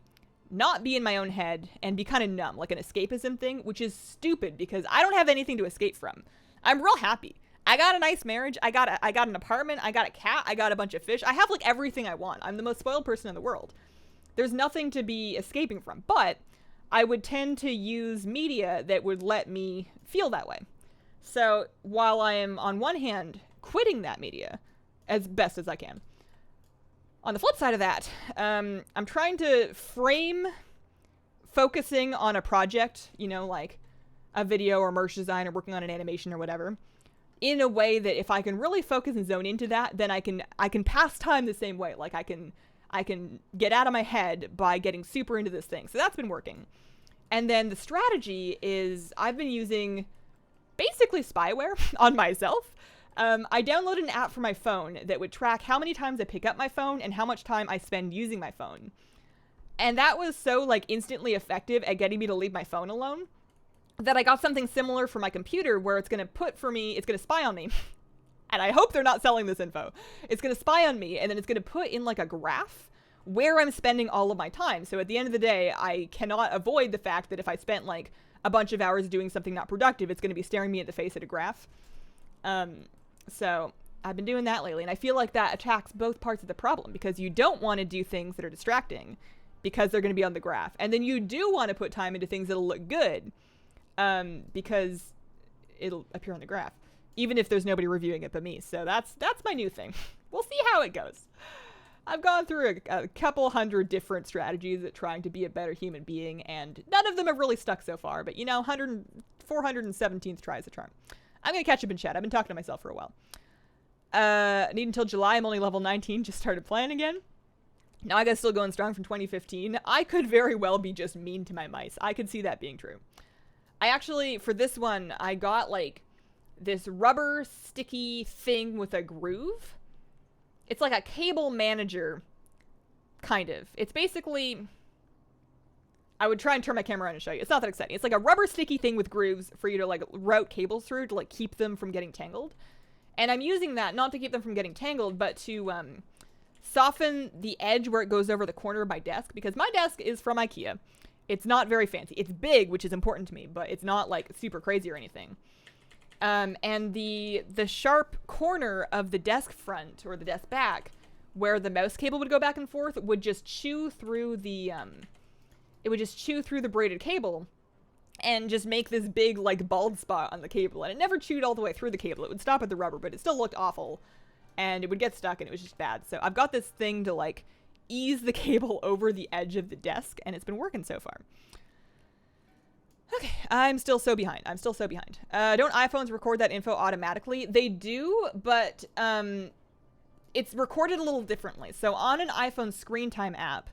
not be in my own head, and be kind of numb, like an escapism thing, which is stupid because I don't have anything to escape from. I'm real happy. I got a nice marriage. I got an apartment. I got a cat. I got a bunch of fish. I have like everything I want. I'm the most spoiled person in the world. There's nothing to be escaping from, but I would tend to use media that would let me feel that way. So while I am on one hand quitting that media as best as I can, on the flip side of that, I'm trying to frame focusing on a project, you know, like a video or merch design or working on an animation or whatever, in a way that if I can really focus and zone into that, then I can pass time the same way. Like I can get out of my head by getting super into this thing. So that's been working. And then the strategy is I've been using basically spyware on myself. I downloaded an app for my phone that would track how many times I pick up my phone and how much time I spend using my phone. And that was so like instantly effective at getting me to leave my phone alone that I got something similar for my computer where it's going to spy on me. And I hope they're not selling this info. It's going to spy on me, and then it's going to put in like a graph where I'm spending all of my time. So at the end of the day, I cannot avoid the fact that if I spent like a bunch of hours doing something not productive, it's going to be staring me in the face at a graph. So I've been doing that lately, and I feel like that attacks both parts of the problem, because you don't want to do things that are distracting because they're going to be on the graph. And then you do want to put time into things that'll look good, because it'll appear on the graph, even if there's nobody reviewing it but me. So that's my new thing. We'll see how it goes. I've gone through a couple hundred different strategies at trying to be a better human being, and none of them have really stuck so far, but you know, 417th try is a charm. I'm going to catch up in chat. I've been talking to myself for a while. Need until July. I'm only level 19. Just started playing again. Now I got still going strong from 2015. I could very well be just mean to my mice. I could see that being true. I actually, for this one, I got like this rubber sticky thing with a groove. It's like a cable manager, kind of. It's basically, I would try and turn my camera around and show you. It's not that exciting. It's like a rubber sticky thing with grooves for you to like route cables through to like keep them from getting tangled. And I'm using that not to keep them from getting tangled, but to soften the edge where it goes over the corner of my desk, because my desk is from IKEA. It's not very fancy. It's big, which is important to me, but it's not like super crazy or anything. And the sharp corner of the desk front or the desk back, where the mouse cable would go back and forth, would just chew through the braided cable and just make this big like bald spot on the cable. And it never chewed all the way through the cable. It would stop at the rubber, but it still looked awful, and it would get stuck, and it was just bad. So I've got this thing to like ease the cable over the edge of the desk, and it's been working so far. Okay, I'm still so behind. Don't iPhones record that info automatically? They do, but it's recorded a little differently. So on an iPhone screen time app,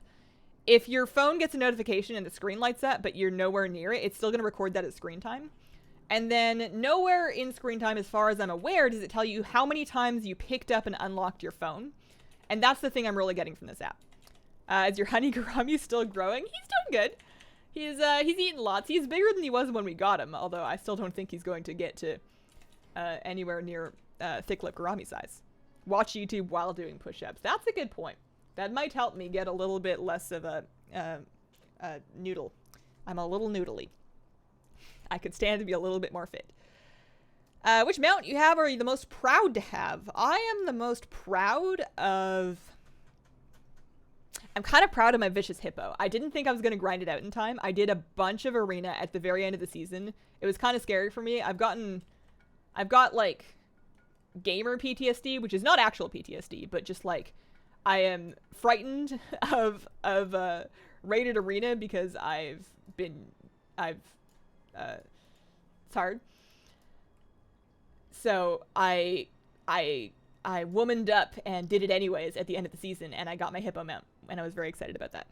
if your phone gets a notification and the screen lights up, but you're nowhere near it, it's still going to record that as screen time. And then nowhere in screen time, as far as I'm aware, does it tell you how many times you picked up and unlocked your phone. And that's the thing I'm really getting from this app. Is your honey gourami still growing? He's doing good. He's eating lots. He's bigger than he was when we got him, although I still don't think he's going to get to anywhere near thick lip gourami size. Watch YouTube while doing push-ups. That's a good point. That might help me get a little bit less of a noodle. I'm a little noodly. I could stand to be a little bit more fit. Which mount you have are you the most proud to have? I am the most proud of... I'm kind of proud of my Vicious Hippo. I didn't think I was going to grind it out in time. I did a bunch of arena at the very end of the season. It was kind of scary for me. I've got like gamer PTSD, which is not actual PTSD, but just like I am frightened of rated arena because it's hard. So I womaned up and did it anyways at the end of the season, and I got my hippo mount, and I was very excited about that.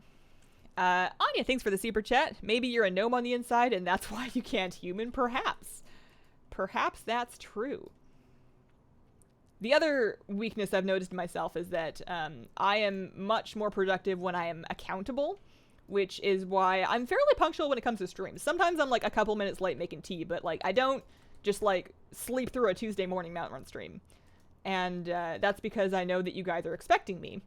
Anya, thanks for the super chat. Maybe you're a gnome on the inside, and that's why you can't human. Perhaps that's true. The other weakness I've noticed in myself is that I am much more productive when I am accountable, which is why I'm fairly punctual when it comes to streams. Sometimes I'm like a couple minutes late making tea, but like I don't just like sleep through a Tuesday morning mount run stream. And that's because I know that you guys are expecting me.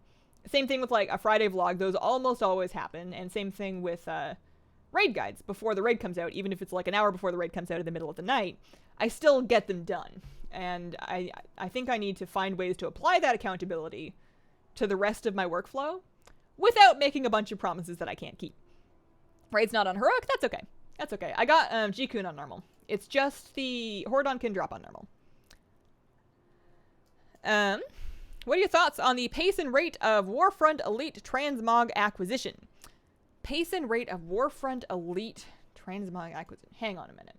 Same thing with like a Friday vlog. Those almost always happen. And same thing with raid guides before the raid comes out. Even if it's like an hour before the raid comes out in the middle of the night, I still get them done. And I think I need to find ways to apply that accountability to the rest of my workflow without making a bunch of promises that I can't keep. Raid's not on heroic? That's okay. That's okay. I got G-Kun on normal. It's just the Hordon can drop on normal. What are your thoughts on the pace and rate of Warfront Elite Transmog acquisition? Pace and rate of Warfront Elite Transmog acquisition. Hang on a minute.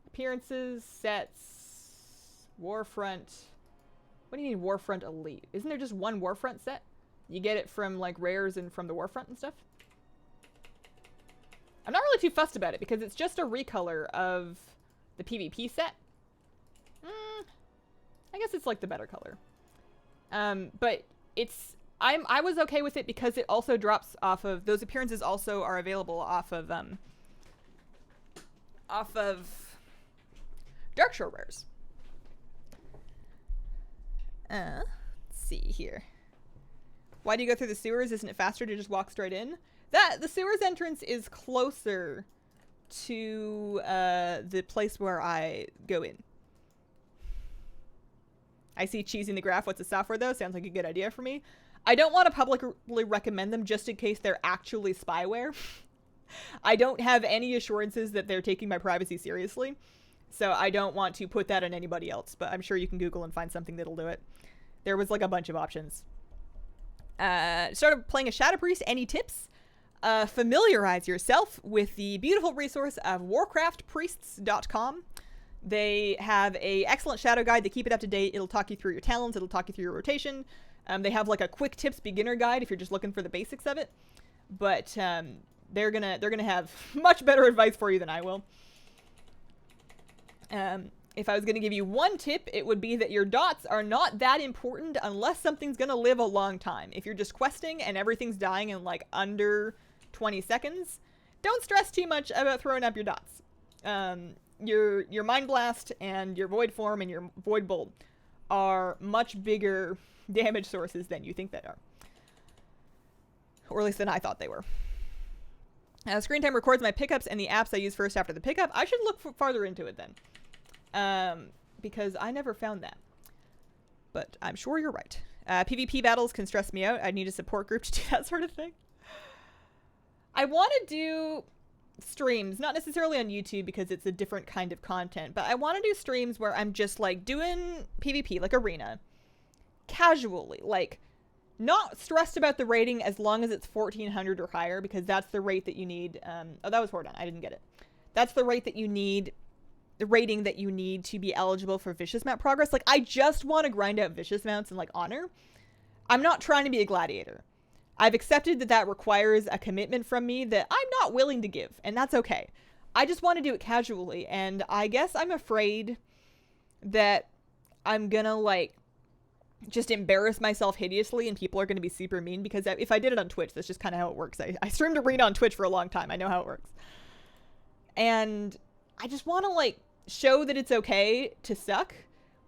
Appearances, sets, Warfront. What do you mean Warfront Elite? Isn't there just one Warfront set? You get it from like rares and from the Warfront and stuff? I'm not really too fussed about it because it's just a recolor of the PvP set. I guess it's like the better color. But it's I was okay with it because it also drops off of those appearances also are available off of Darkshore rares. Let's see here. Why do you go through the sewers? Isn't it faster to just walk straight in? The sewers entrance is closer to the place where I go in. I see cheese in the graph. What's the software though? Sounds like a good idea for me. I don't want to publicly recommend them just in case they're actually spyware. I don't have any assurances that they're taking my privacy seriously. So I don't want to put that on anybody else, but I'm sure you can Google and find something that'll do it. There was like a bunch of options. Started playing a Shadow Priest. Any tips? Familiarize yourself with the beautiful resource of warcraftpriests.com. They have a excellent shadow guide. They keep it up to date. It'll talk you through your talents. It'll talk you through your rotation. They have like a quick tips beginner guide if you're just looking for the basics of it. But they're gonna have much better advice for you than I will. If I was gonna give you one tip, it would be that your dots are not that important unless something's gonna live a long time. If you're just questing and everything's dying in like under 20 seconds, don't stress too much about throwing up your dots. Your Mind Blast and your Void Form and your Void Bolt are much bigger damage sources than you think they are. Or at least than I thought they were. Screen time records my pickups and the apps I use first after the pickup. I should look farther into it then. Because I never found that. But I'm sure you're right. PvP battles can stress me out. I need a support group to do that sort of thing. I want to do streams, not necessarily on YouTube because it's a different kind of content, but I want to do streams where I'm just like doing PvP, like arena, casually, like not stressed about the rating as long as it's 1400 or higher, because that's the rate that you need. Oh, that was Hordon. I didn't get it. That's the rate that you need, the rating that you need to be eligible for Vicious Mount progress. Like, I just want to grind out Vicious Mounts and like Honor. I'm not trying to be a gladiator. I've accepted that that requires a commitment from me that I'm not willing to give, and that's okay. I just want to do it casually, and I guess I'm afraid that I'm gonna, like, just embarrass myself hideously and people are gonna be super mean, because if I did it on Twitch, that's just kind of how it works. I streamed Arena on Twitch for a long time. I know how it works. And I just want to, like, show that it's okay to suck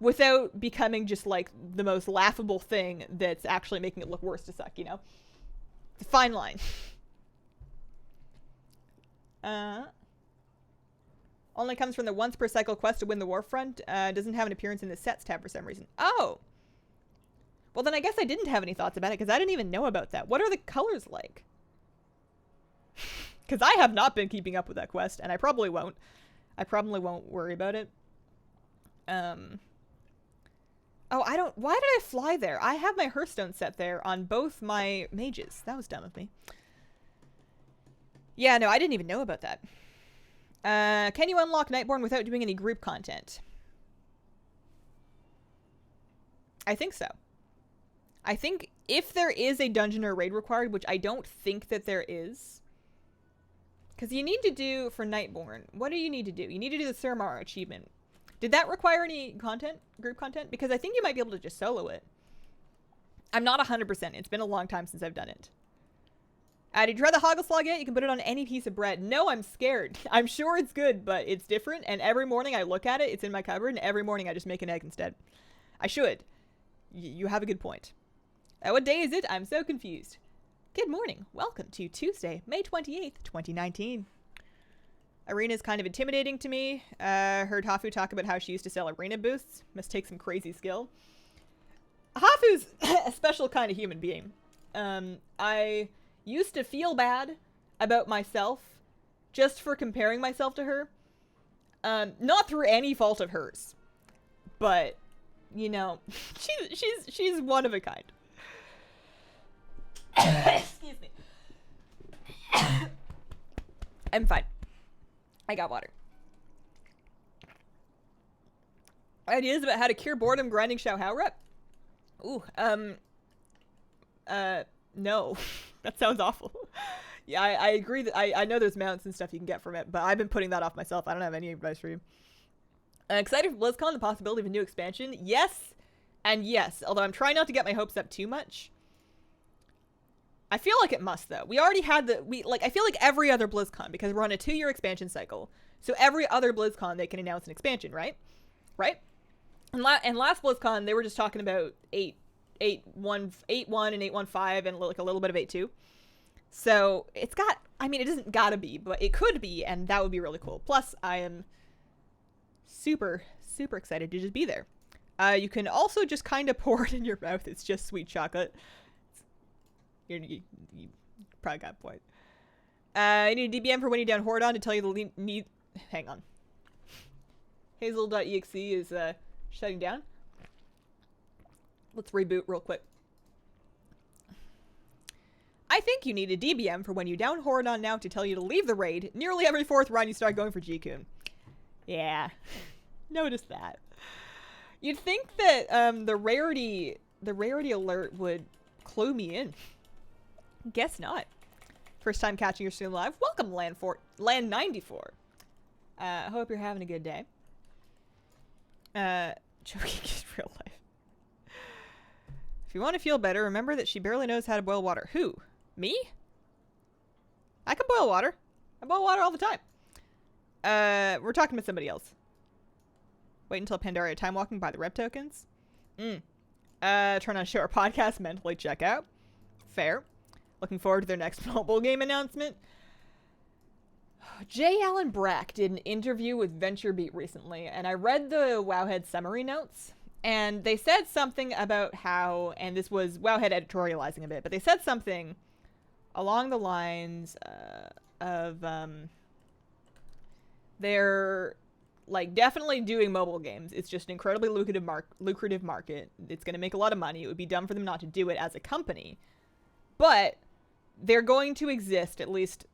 without becoming just, like, the most laughable thing that's actually making it look worse to suck, you know? It's a fine line. Only comes from the once per cycle quest to win the Warfront. Doesn't have an appearance in the sets tab for some reason. Oh! Well, then I guess I didn't have any thoughts about it, because I didn't even know about that. What are the colors like? Because I have not been keeping up with that quest, and I probably won't. I probably won't worry about it. Oh, I don't... Why did I fly there? I have my Hearthstone set there on both my mages. That was dumb of me. Yeah, no, I didn't even know about that. Can you unlock Nightborn without doing any group content? I think so. I think if there is a dungeon or raid required, which I don't think that there is... Because you need to do, for Nightborn, what do you need to do? You need to do the Suramar achievement. Did that require any content, group content? Because I think you might be able to just solo it. I'm not 100%. It's been a long time since I've done it. Did you try the Hoggle Slog yet? You can put it on any piece of bread. No, I'm scared. I'm sure it's good, but it's different. And every morning I look at it, it's in my cupboard, and every morning I just make an egg instead. I should. You have a good point. What day is it? I'm so confused. Good morning. Welcome to Tuesday, May 28th, 2019. Arena is kind of intimidating to me. Heard Hafu talk about how she used to sell arena boosts. Must take some crazy skill. Hafu's a special kind of human being. I used to feel bad about myself just for comparing myself to her. Not through any fault of hers. But, you know, she's one of a kind. Excuse me. I'm fine. I got water. Ideas about how to cure boredom grinding Xiao Hao rep? Ooh, no. That sounds awful. Yeah, I agree that I know there's mounts and stuff you can get from it, but I've been putting that off myself. I don't have any advice for you. Excited for BlizzCon, the possibility of a new expansion? Yes, and yes. Although I'm trying not to get my hopes up too much. I feel like it must, though. We already had I feel like every other BlizzCon, because we're on a 2-year expansion cycle. So every other BlizzCon, they can announce an expansion, right? Right? And last BlizzCon, they were just talking about 8.1 and 8.15 and like a little bit of 8.2. So it's got, I mean, it doesn't gotta be, but it could be, and that would be really cool. Plus, I am super, super excited to just be there. You can also just kind of pour it in your mouth. It's just sweet chocolate. You probably got a point. I need a DBM for when you down Hordon to tell you the need. Hang on. Hazel.exe is shutting down. Let's reboot real quick. I think you need a DBM for when you down Hordon now to tell you to leave the raid. Nearly every 4th run you start going for G-Kun. Yeah. Noticed that. You'd think that the rarity alert would clue me in. Guess not. First time catching your stream live. Welcome, Land 94. Hope you're having a good day. Joking is real life. If you want to feel better, remember that she barely knows how to boil water. Who? Me? I can boil water. I boil water all the time. We're talking about somebody else. Wait until Pandaria Time Walking by the Rep Tokens. Turn on Show Our Podcast, mentally check out. Fair. Looking forward to their next mobile game announcement. J. Allen Brack did an interview with VentureBeat recently, and I read the Wowhead summary notes, and they said something about how, and this was Wowhead editorializing a bit, but they said something along the lines of they're like definitely doing mobile games. It's just an incredibly lucrative market. It's going to make a lot of money. It would be dumb for them not to do it as a company. But they're going to exist, at least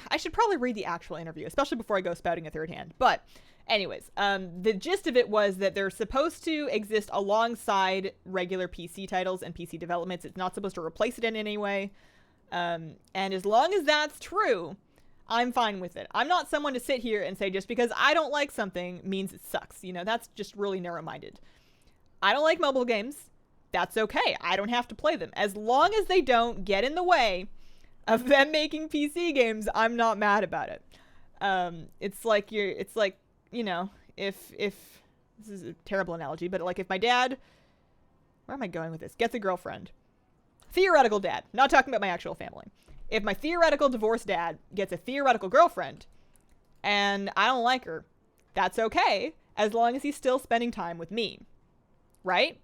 I should probably read the actual interview, especially before I go spouting a third hand. But anyways, the gist of it was that they're supposed to exist alongside regular PC titles and PC developments. It's not supposed to replace it in any way. And as long as that's true, I'm fine with it. I'm not someone to sit here and say just because I don't like something means it sucks. You know, that's just really narrow-minded. I don't like mobile games. That's okay. I don't have to play them. As long as they don't get in the way of them making PC games, I'm not mad about it. It's like, you know, if this is a terrible analogy, but like if my dad, where am I going with this? Gets a girlfriend. Theoretical dad, not talking about my actual family. If my theoretical divorced dad gets a theoretical girlfriend and I don't like her, that's okay, as long as he's still spending time with me, right?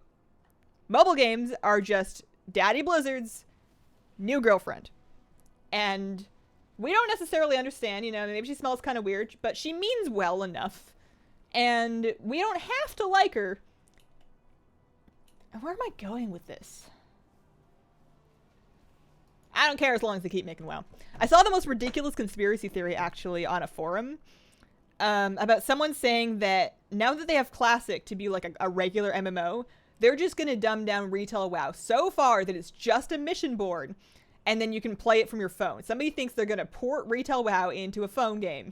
Mobile games are just Daddy Blizzard's new girlfriend. And we don't necessarily understand, you know, maybe she smells kind of weird, but she means well enough. And we don't have to like her. Where am I going with this? I don't care as long as they keep making WoW. I saw the most ridiculous conspiracy theory actually on a forum about someone saying that now that they have Classic to be like a regular MMO, they're just going to dumb down retail WoW so far that it's just a mission board and then you can play it from your phone. Somebody thinks they're going to port retail WoW into a phone game.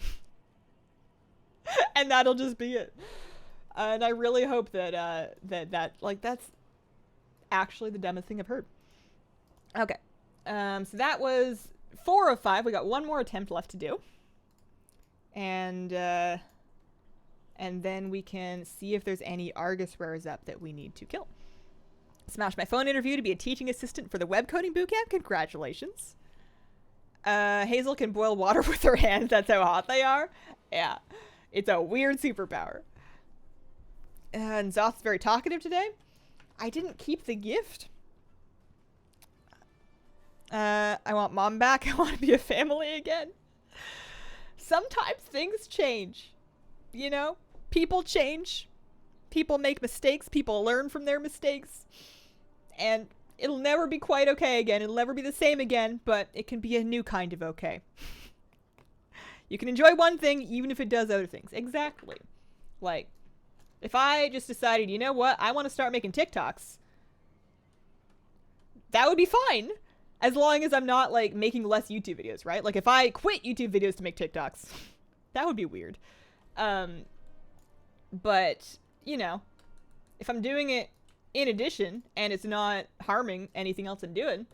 And that'll just be it. And I really hope that that's actually the dumbest thing I've heard. Okay. So that was 4 of 5. We got one more attempt left to do. And then we can see if there's any Argus rares up that we need to kill. Smash my phone interview to be a teaching assistant for the web coding bootcamp. Congratulations. Hazel can boil water with her hands. That's how hot they are. Yeah. It's a weird superpower. And Zoth's very talkative today. I didn't keep the gift. I want mom back. I want to be a family again. Sometimes things change. You know? People change. People make mistakes. People learn from their mistakes. And it'll never be quite okay again. It'll never be the same again, but it can be a new kind of okay. You can enjoy one thing even if it does other things. Exactly. Like, if I just decided, you know what? I want to start making TikToks. That would be fine. As long as I'm not, like, making less YouTube videos, right? Like, if I quit YouTube videos to make TikToks, that would be weird. But, you know, if I'm doing it in addition and it's not harming anything else I'm doing,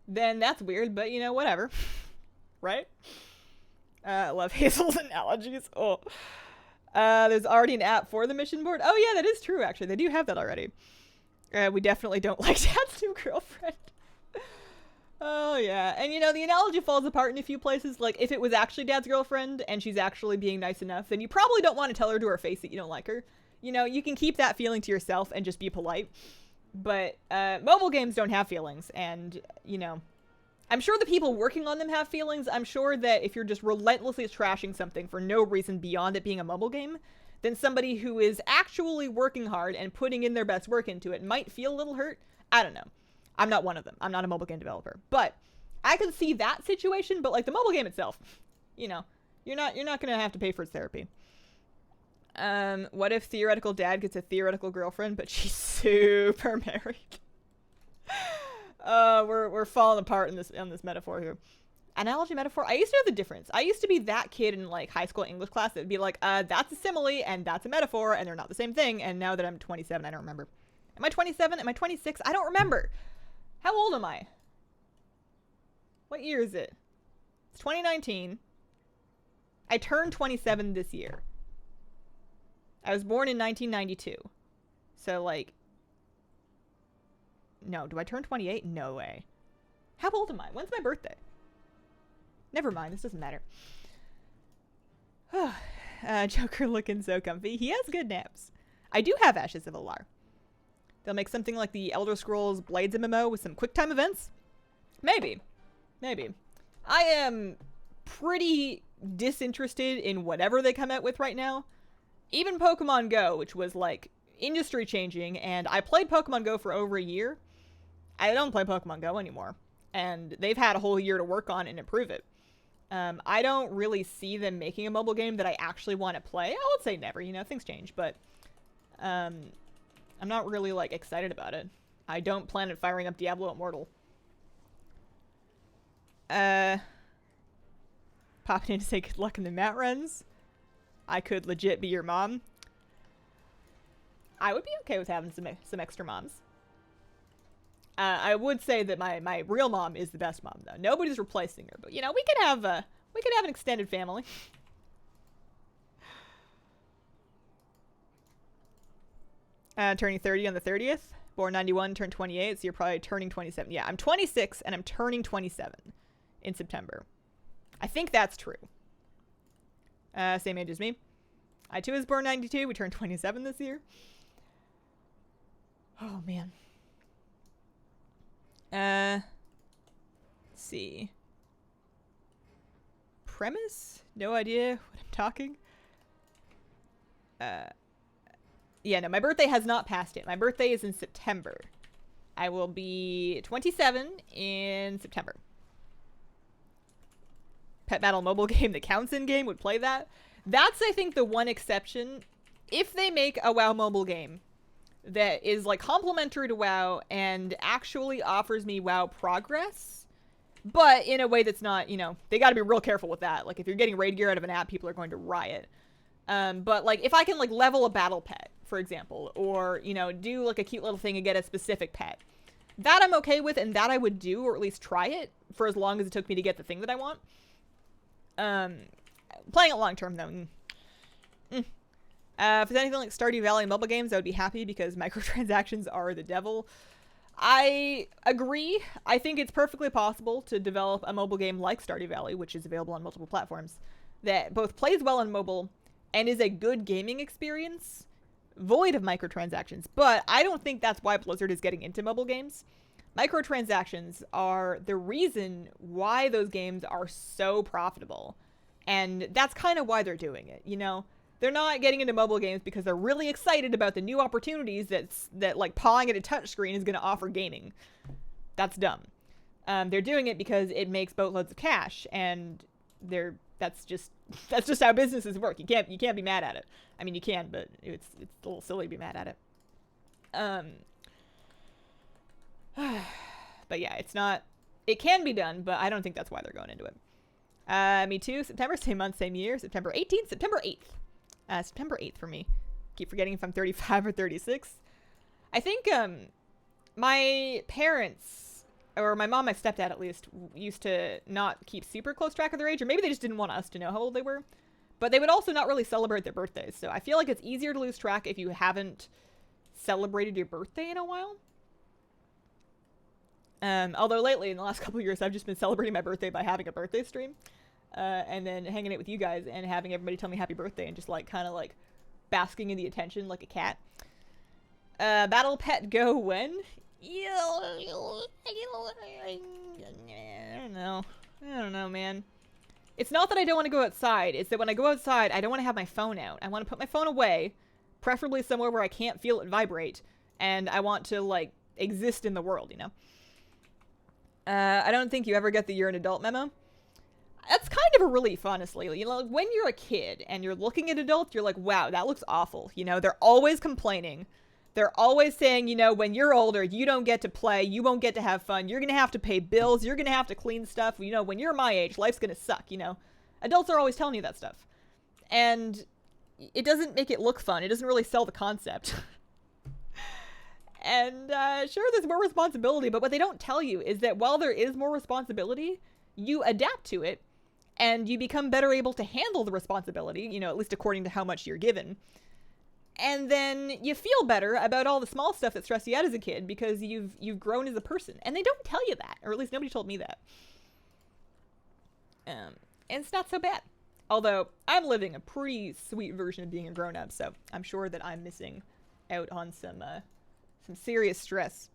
then that's weird, but, you know, whatever. Right? I love Hazel's analogies. Oh. There's already an app for the mission board. Oh, yeah, that is true, actually. They do have that already. We definitely don't like Dad's new girlfriend. Oh, yeah. And, you know, the analogy falls apart in a few places. Like, if it was actually Dad's girlfriend and she's actually being nice enough, then you probably don't want to tell her to her face that you don't like her. You know, you can keep that feeling to yourself and just be polite. But mobile games don't have feelings. And, you know, I'm sure the people working on them have feelings. I'm sure that if you're just relentlessly trashing something for no reason beyond it being a mobile game, then somebody who is actually working hard and putting in their best work into it might feel a little hurt. I don't know. I'm not one of them. I'm not a mobile game developer. But I can see that situation, but like the mobile game itself, you know, you're not going to have to pay for its therapy. What if theoretical dad gets a theoretical girlfriend, but she's super married? We're falling apart on this metaphor here. Analogy metaphor. I used to know the difference. I used to be that kid in like high school English class that would be like, that's a simile and that's a metaphor and they're not the same thing. And now that I'm 27, I don't remember. Am I 27? Am I 26? I don't remember. How old am I? What year is it? It's 2019. I turned 27 this year. I was born in 1992. So, like... No, do I turn 28? No way. How old am I? When's my birthday? Never mind, this doesn't matter. Joker looking so comfy. He has good naps. I do have Ashes of Alar. They'll make something like the Elder Scrolls Blades MMO with some QuickTime events? Maybe. Maybe. I am pretty disinterested in whatever they come out with right now. Even Pokemon Go, which was like industry changing, and I played Pokemon Go for over a year. I don't play Pokemon Go anymore. And they've had a whole year to work on and improve it. I don't really see them making a mobile game that I actually want to play. I would say never, you know, things change, but I'm not really, like, excited about it. I don't plan on firing up Diablo Immortal. Popping in to say good luck in the mat runs. I could legit be your mom. I would be okay with having some extra moms. I would say that my real mom is the best mom, though. Nobody's replacing her, but you know, we could have an extended family. Turning 30 on the 30th. Born 91, turned 28, so you're probably turning 27. Yeah, I'm 26 and I'm turning 27 in September. I think that's true. Same age as me. I too was born 92. We turned 27 this year. Oh man. Let's see. Premise? No idea what I'm talking. Yeah, no, my birthday has not passed yet. My birthday is in September. I will be 27 in September. Pet Battle mobile game that counts in game would play that. That's, I think, the one exception. If they make a WoW mobile game that is like complementary to WoW and actually offers me WoW progress, but in a way that's not, you know, they got to be real careful with that. Like if you're getting raid gear out of an app, people are going to riot. But like if I can like level a battle pet, for example, or, you know, do like a cute little thing and get a specific pet, that I'm okay with, and that I would do, or at least try it for as long as it took me to get the thing that I want. Playing it long term though. If it's anything like Stardew Valley mobile games, I would be happy because microtransactions are the devil. I agree. I think it's perfectly possible to develop a mobile game like Stardew Valley, which is available on multiple platforms, that both plays well on mobile and is a good gaming experience, void of microtransactions. But I don't think that's why Blizzard is getting into mobile games. Microtransactions are the reason why those games are so profitable. And that's kind of why they're doing it, you know? They're not getting into mobile games because they're really excited about the new opportunities that like pawing at a touchscreen is going to offer gaming. That's dumb. They're doing it because it makes boatloads of cash, and that's just how businesses work. You can't be mad at it. I mean, you can, but it's a little silly to be mad at it. But yeah, it's not. It can be done, but I don't think that's why they're going into it. Me too. September, same month, same year. September 18th, September 8th. September 8th for me. Keep forgetting if I'm 35 or 36. I think my parents, or my mom, my stepdad at least, used to not keep super close track of their age, or maybe they just didn't want us to know how old they were. But they would also not really celebrate their birthdays. So I feel like it's easier to lose track if you haven't celebrated your birthday in a while. Although lately, in the last couple of years, I've just been celebrating my birthday by having a birthday stream. And then hanging out with you guys and having everybody tell me happy birthday and just like kind of like basking in the attention like a cat. Battle Pet Go when? I don't know, man. It's not that I don't want to go outside. It's that when I go outside, I don't want to have my phone out. I want to put my phone away, preferably somewhere where I can't feel it vibrate, and I want to like exist in the world, you know? I don't think you ever get the "you're an adult" memo. That's kind of a relief, honestly. You know, when you're a kid and you're looking at adults, you're like, wow, that looks awful. You know, they're always complaining. They're always saying, you know, when you're older, you don't get to play. You won't get to have fun. You're going to have to pay bills. You're going to have to clean stuff. You know, when you're my age, life's going to suck, you know. Adults are always telling you that stuff. And it doesn't make it look fun. It doesn't really sell the concept. And sure, there's more responsibility, but what they don't tell you is that while there is more responsibility, you adapt to it and you become better able to handle the responsibility, you know, at least according to how much you're given. And then you feel better about all the small stuff that stressed you out as a kid because you've grown as a person. And they don't tell you that, or at least nobody told me that. And it's not so bad. Although I'm living a pretty sweet version of being a grown-up, so I'm sure that I'm missing out on some serious stress.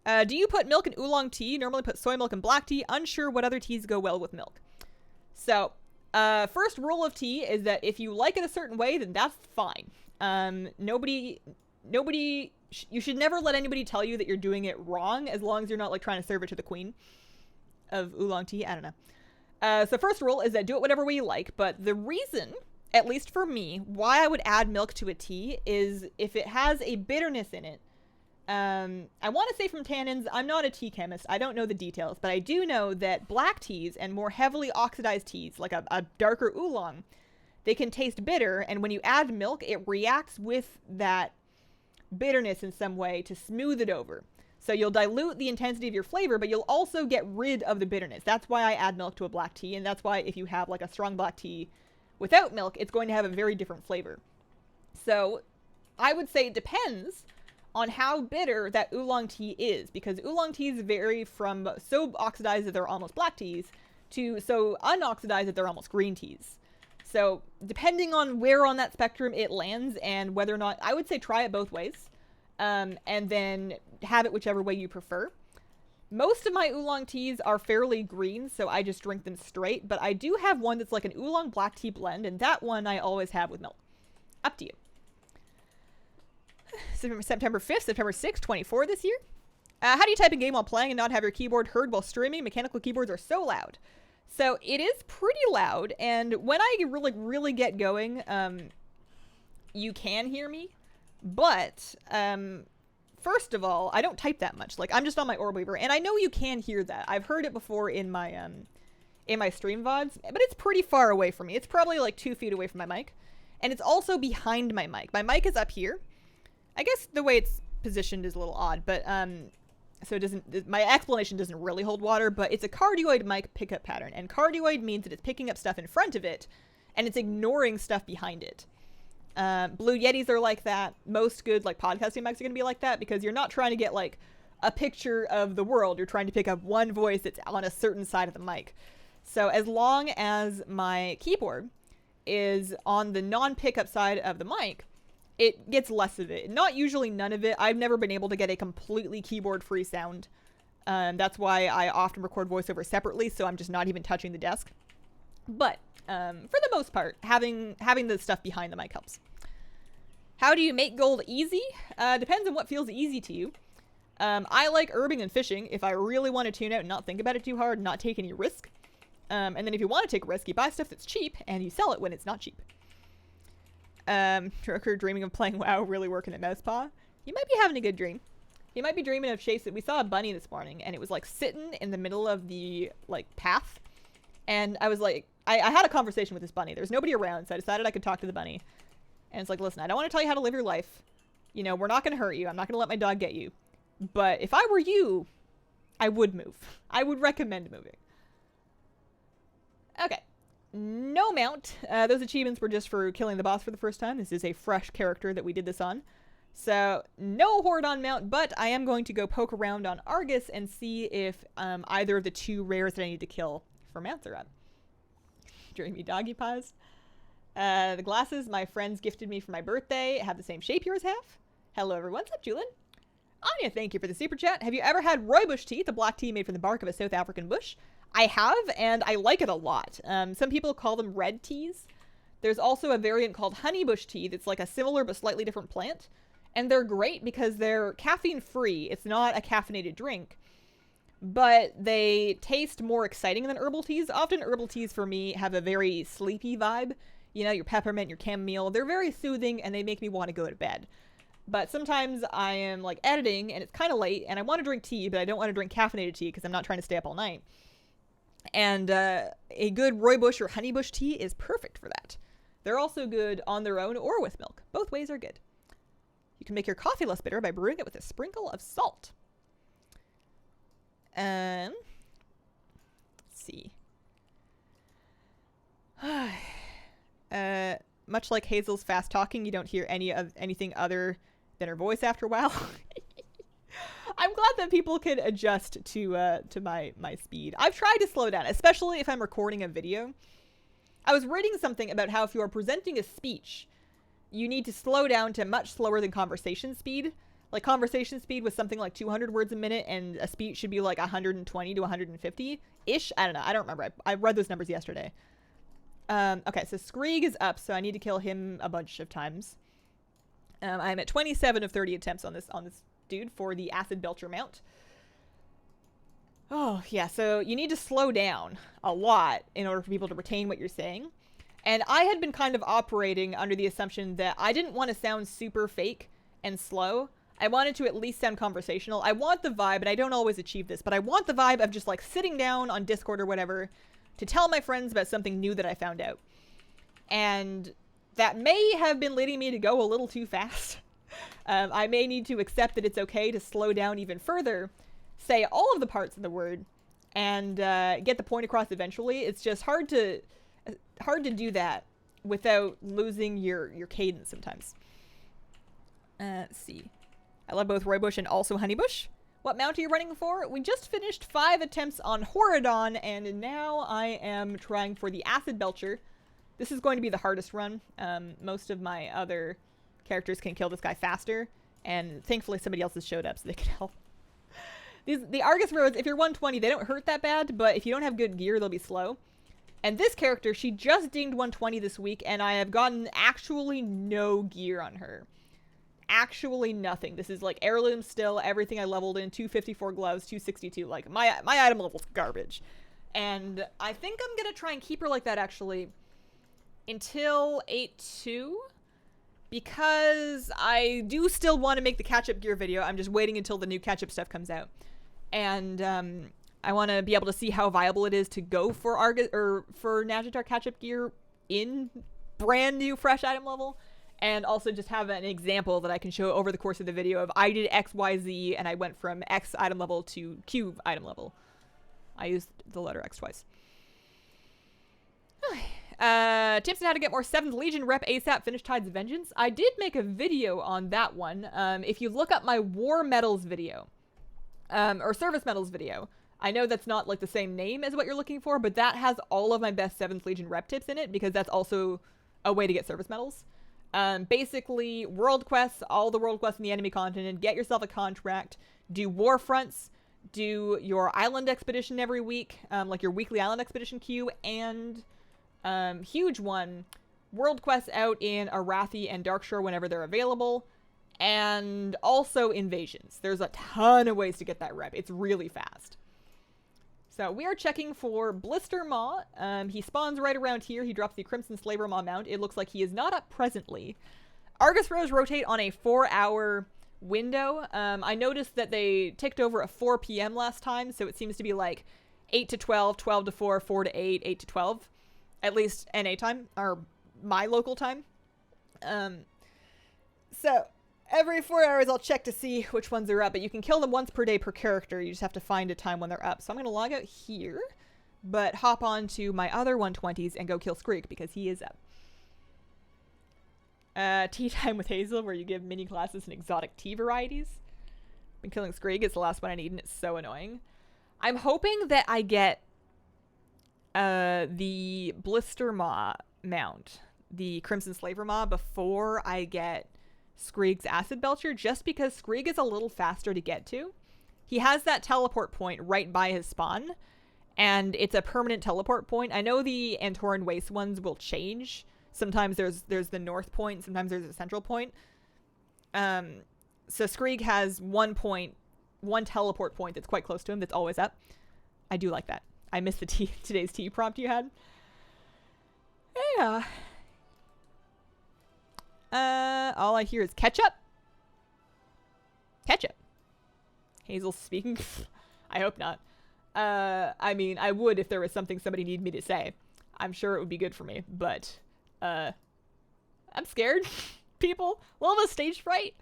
Do you put milk in oolong tea? Normally put soy milk in black tea. Unsure what other teas go well with milk. So, first rule of tea is that if you like it a certain way, then that's fine. You should never let anybody tell you that you're doing it wrong, as long as you're not like trying to serve it to the queen of oolong tea. I don't know. So first rule is that do it whatever way you like, but the reason, at least for me, why I would add milk to a tea is if it has a bitterness in it. I want to say from tannins, I'm not a tea chemist, I don't know the details, but I do know that black teas and more heavily oxidized teas, like a darker oolong, they can taste bitter, and when you add milk, it reacts with that bitterness in some way to smooth it over. So you'll dilute the intensity of your flavor, but you'll also get rid of the bitterness. That's why I add milk to a black tea, and that's why if you have like a strong black tea without milk, it's going to have a very different flavor. So I would say it depends on how bitter that oolong tea is, because oolong teas vary from so oxidized that they're almost black teas to so unoxidized that they're almost green teas. So depending on where on that spectrum it lands and whether or not, I would say try it both ways. And then have it whichever way you prefer. Most of my oolong teas are fairly green, so I just drink them straight, but I do have one that's like an oolong black tea blend, and that one I always have with milk. Up to you. September 5th, September 6th, 24 this year. How do you type in game while playing and not have your keyboard heard while streaming? Mechanical keyboards are so loud. So it is pretty loud, and when I really get going, you can hear me. But, first of all, I don't type that much. Like, I'm just on my orb weaver, and I know you can hear that. I've heard it before in my stream VoDs, but it's pretty far away from me. It's probably like 2 feet away from my mic, and it's also behind my mic. My mic is up here. I guess the way it's positioned is a little odd, but, so it doesn't, my explanation doesn't really hold water, but it's a cardioid mic pickup pattern, and cardioid means that it's picking up stuff in front of it, and it's ignoring stuff behind it. Blue Yetis are like that. Most good like podcasting mics are going to be like that because you're not trying to get like a picture of the world. You're trying to pick up one voice that's on a certain side of the mic. So as long as my keyboard is on the non-pickup side of the mic, it gets less of it. Not usually none of it. I've never been able to get a completely keyboard-free sound. That's why I often record voiceover separately, so I'm just not even touching the desk. But for the most part, having the stuff behind the mic helps. How do you make gold easy? Depends on what feels easy to you. I like herbing and fishing if I really want to tune out and not think about it too hard, not take any risk. And then if you want to take a risk, you buy stuff that's cheap and you sell it when it's not cheap. Joker dreaming of playing WoW, really working at Mousepaw. You might be having a good dream. You might be dreaming of chasing. We saw a bunny this morning and it was like sitting in the middle of the like path. And I was like, I had a conversation with this bunny. There's nobody around, so I decided I could talk to the bunny. And it's like, listen, I don't want to tell you how to live your life. You know, we're not going to hurt you. I'm not going to let my dog get you. But if I were you, I would move. I would recommend moving. Okay. No mount. Those achievements were just for killing the boss for the first time. This is a fresh character that we did this on. So, no horde on mount, but I am going to go poke around on Argus and see if either of the 2 rares that I need to kill for mounts are up. Dreamy doggy paws. The glasses my friends gifted me for my birthday have the same shape yours have. Hello everyone, what's up Julian? Anya, thank you for the super chat. Have you ever had rooibos tea, the black tea made from the bark of a South African bush? I have, and I like it a lot. Some people call them red teas. There's also a variant called honeybush tea that's like a similar but slightly different plant. And they're great because they're caffeine free. It's not a caffeinated drink. But they taste more exciting than herbal teas. Often herbal teas for me have a very sleepy vibe. You know, your peppermint, your chamomile. They're very soothing and they make me want to go to bed. But sometimes I am like editing and it's kind of late and I want to drink tea, but I don't want to drink caffeinated tea because I'm not trying to stay up all night. And a good rooibos or honeybush tea is perfect for that. They're also good on their own or with milk. Both ways are good. You can make your coffee less bitter by brewing it with a sprinkle of salt. Let's see. much like Hazel's fast talking, you don't hear anything other than her voice after a while. I'm glad that people can adjust to my speed. I've tried to slow down, especially if I'm recording a video. I was reading something about how if you are presenting a speech, you need to slow down to much slower than conversation speed. Like, conversation speed was something like 200 words a minute, and a speech should be like 120 to 150-ish. I don't know. I don't remember. I read those numbers yesterday. Okay, so Skreeg is up, so I need to kill him a bunch of times. I'm at 27 of 30 attempts on this dude for the Acid Belcher mount. Oh, yeah, so you need to slow down a lot in order for people to retain what you're saying. And I had been kind of operating under the assumption that I didn't want to sound super fake and slow. I wanted to at least sound conversational. I want the vibe, and I don't always achieve this, but I want the vibe of just like sitting down on Discord or whatever to tell my friends about something new that I found out. And that may have been leading me to go a little too fast. I may need to accept that it's okay to slow down even further, say all of the parts of the word, and get the point across eventually. It's just hard to do that without losing your cadence sometimes. Let's see. I love both Roybush and also Honeybush. What mount are you running for? We just finished 5 attempts on Horadon, and now I am trying for the Acid Belcher. This is going to be the hardest run. Most of my other characters can kill this guy faster, and thankfully somebody else has showed up so they can help. The Argus Roads, if you're 120, they don't hurt that bad, but if you don't have good gear, they'll be slow. And this character, she just dinged 120 this week, and I have gotten actually no gear on her. Actually nothing. This is like heirloom still, everything I leveled in, 254 gloves, 262. Like, my item level's garbage. And I think I'm gonna try and keep her like that, actually, until 8-2, because I do still want to make the catch-up gear video. I'm just waiting until the new catch-up stuff comes out. And, I want to be able to see how viable it is to go for Argus, or for Nagitar catch-up gear in brand new, fresh item level. And also just have an example that I can show over the course of the video of I did X, Y, Z, and I went from X item level to Q item level. I used the letter X twice. Tips on how to get more 7th Legion rep ASAP, finish Tides of Vengeance. I did make a video on that one. If you look up my War Medals video, or Service Medals video, I know that's not like the same name as what you're looking for, but that has all of my best 7th Legion rep tips in it, because that's also a way to get Service Medals. Basically, world quests, all the world quests in the enemy continent, get yourself a contract, do war fronts, do your island expedition every week, like your weekly island expedition queue, and huge one, world quests out in Arathi and Darkshore whenever they're available, and also invasions. There's a ton of ways to get that rep. It's really fast. So we are checking for Blister Maw. He spawns right around here. He drops the Crimson Slaver Maw mount. It looks like he is not up presently. Argus Rows rotate on a 4-hour window. I noticed that they ticked over at 4 p.m. last time, so it seems to be like 8 to 12, 12 to 4, 4 to 8, 8 to 12. At least NA time, or my local time. So every 4 hours I'll check to see which ones are up, but you can kill them once per day per character. You just have to find a time when they're up. So I'm going to log out here, but hop on to my other 120s and go kill Skreeg because he is up. Tea time with Hazel, where you give mini classes and exotic tea varieties. Been killing Skreeg. It's the last one I need, and it's so annoying. I'm hoping that I get the Blister Maw mount, the Crimson Slaver Maw, before I get Skreeg's Acid Belcher, just because Skreeg is a little faster to get to. He has that teleport point right by his spawn, and it's a permanent teleport point. I know the Antoran Waste ones will change. Sometimes there's the north point, sometimes there's a central point. So Skreeg has one teleport point that's quite close to him that's always up. I do like that. I missed the today's tea prompt you had. Yeah. All I hear is ketchup. Ketchup. Hazel speaking. I hope not. I mean, I would if there was something somebody needed me to say. I'm sure it would be good for me, but, I'm scared. People. A little bit of stage fright.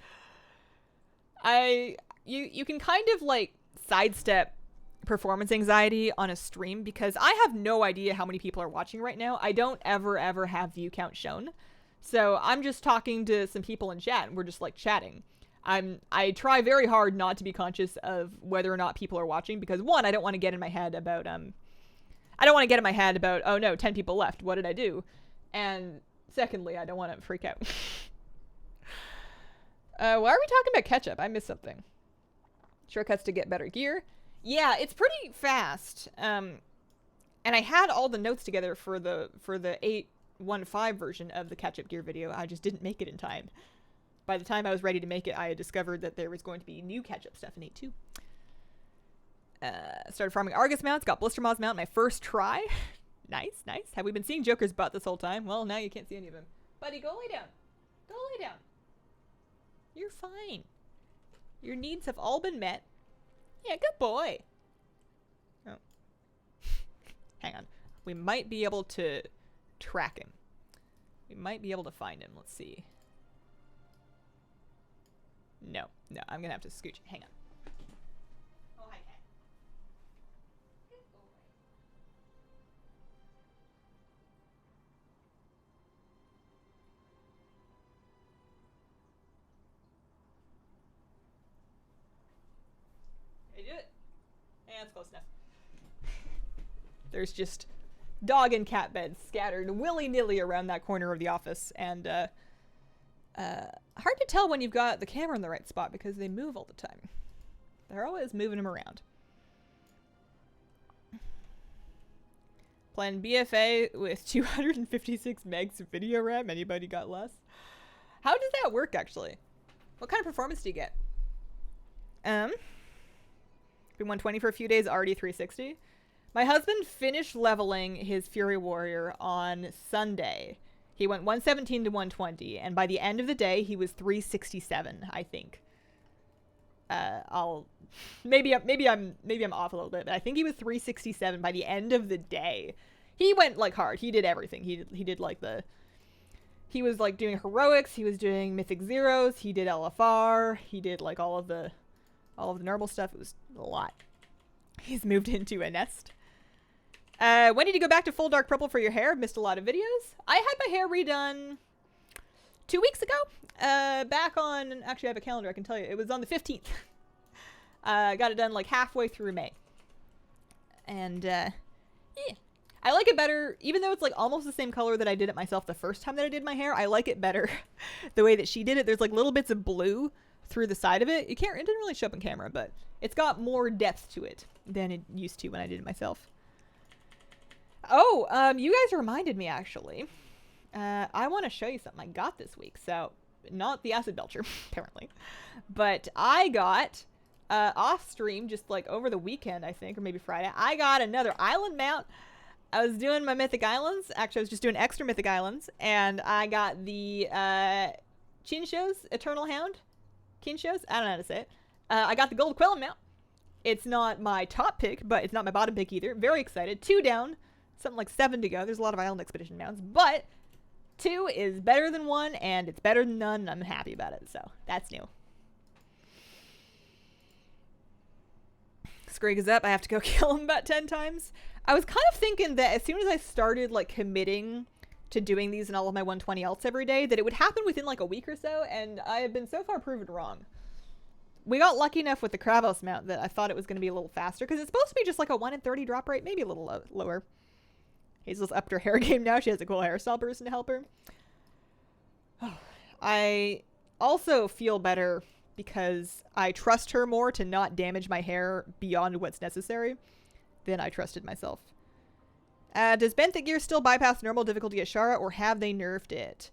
You can kind of, like, sidestep performance anxiety on a stream because I have no idea how many people are watching right now. I don't ever have view count shown. So I'm just talking to some people in chat, and we're just like chatting. I try very hard not to be conscious of whether or not people are watching, because one, I don't want to get in my head about oh no, 10 people left, what did I do? And secondly, I don't want to freak out. Why are we talking about ketchup? I missed something. Shortcuts to get better gear. Yeah, it's pretty fast. And I had all the notes together for the 8.15 version of the catch-up gear video. I just didn't make it in time. By the time I was ready to make it, I had discovered that there was going to be new catch-up stuff in 8.2. Started farming Argus mounts, got Blister Maw's mount my first try. Nice, nice. Have we been seeing Joker's butt this whole time? Well, now you can't see any of him. Buddy, go lay down. Go lay down. You're fine. Your needs have all been met. Yeah, good boy. Oh. Hang on. We might be able to track him. We might be able to find him. Let's see. No, I'm gonna have to scooch. Hang on. Oh, hi, cat. Good boy. Can you do it? Yeah, that's close enough. There's just dog and cat beds scattered willy-nilly around that corner of the office, and hard to tell when you've got the camera in the right spot because they move all the time. They're always moving them around. Playing BFA with 256 megs of video RAM. Anybody got less? How does that work, actually? What kind of performance do you get? Been 120 for a few days, already 360. My husband finished leveling his Fury Warrior on Sunday. He went 117 to 120, and by the end of the day, he was 367, I think. Maybe I'm off a little bit, but I think he was 367 by the end of the day. He went like hard. He did everything. He did like he was like doing heroics. He was doing mythic zeros. He did LFR. He did like all of the normal stuff. It was a lot. He's moved into a nest. When did you go back to full dark purple for your hair? Missed a lot of videos. I had my hair redone 2 weeks ago. Back on, actually I have a calendar, I can tell you. It was on the 15th. Got it done like halfway through May. And, yeah. I like it better, even though it's like almost the same color that I did it myself the first time that I did my hair. I like it better the way that she did it. There's like little bits of blue through the side of it. It didn't really show up in camera, but it's got more depth to it than it used to when I did it myself. Oh, you guys reminded me, actually. I want to show you something I got this week. So, not the acid belcher, apparently. But I got, off stream, just like over the weekend, I think, or maybe Friday, I got another island mount. I was doing my Mythic Islands. Actually, I was just doing extra Mythic Islands. And I got the, Chinshos Eternal Hound. Kinshos? I don't know how to say it. I got the Gold Quellen mount. It's not my top pick, but it's not my bottom pick either. Very excited. 2 down. Something like 7 to go. There's a lot of Island Expedition mounts, but 2 is better than 1, and it's better than none, and I'm happy about it, so that's new. Scrig is up. I have to go kill him about 10 times. I was kind of thinking that as soon as I started, like, committing to doing these in all of my 120 alts every day, that it would happen within, like, a week or so, and I have been so far proven wrong. We got lucky enough with the Kravos mount that I thought it was going to be a little faster, because it's supposed to be just, like, a 1 in 30 drop rate, maybe a little lower. Hazel's upped her hair game now. She has a cool hairstyle person to help her. I also feel better because I trust her more to not damage my hair beyond what's necessary than I trusted myself. Does Benthic Gear still bypass normal difficulty at Shara, or have they nerfed it?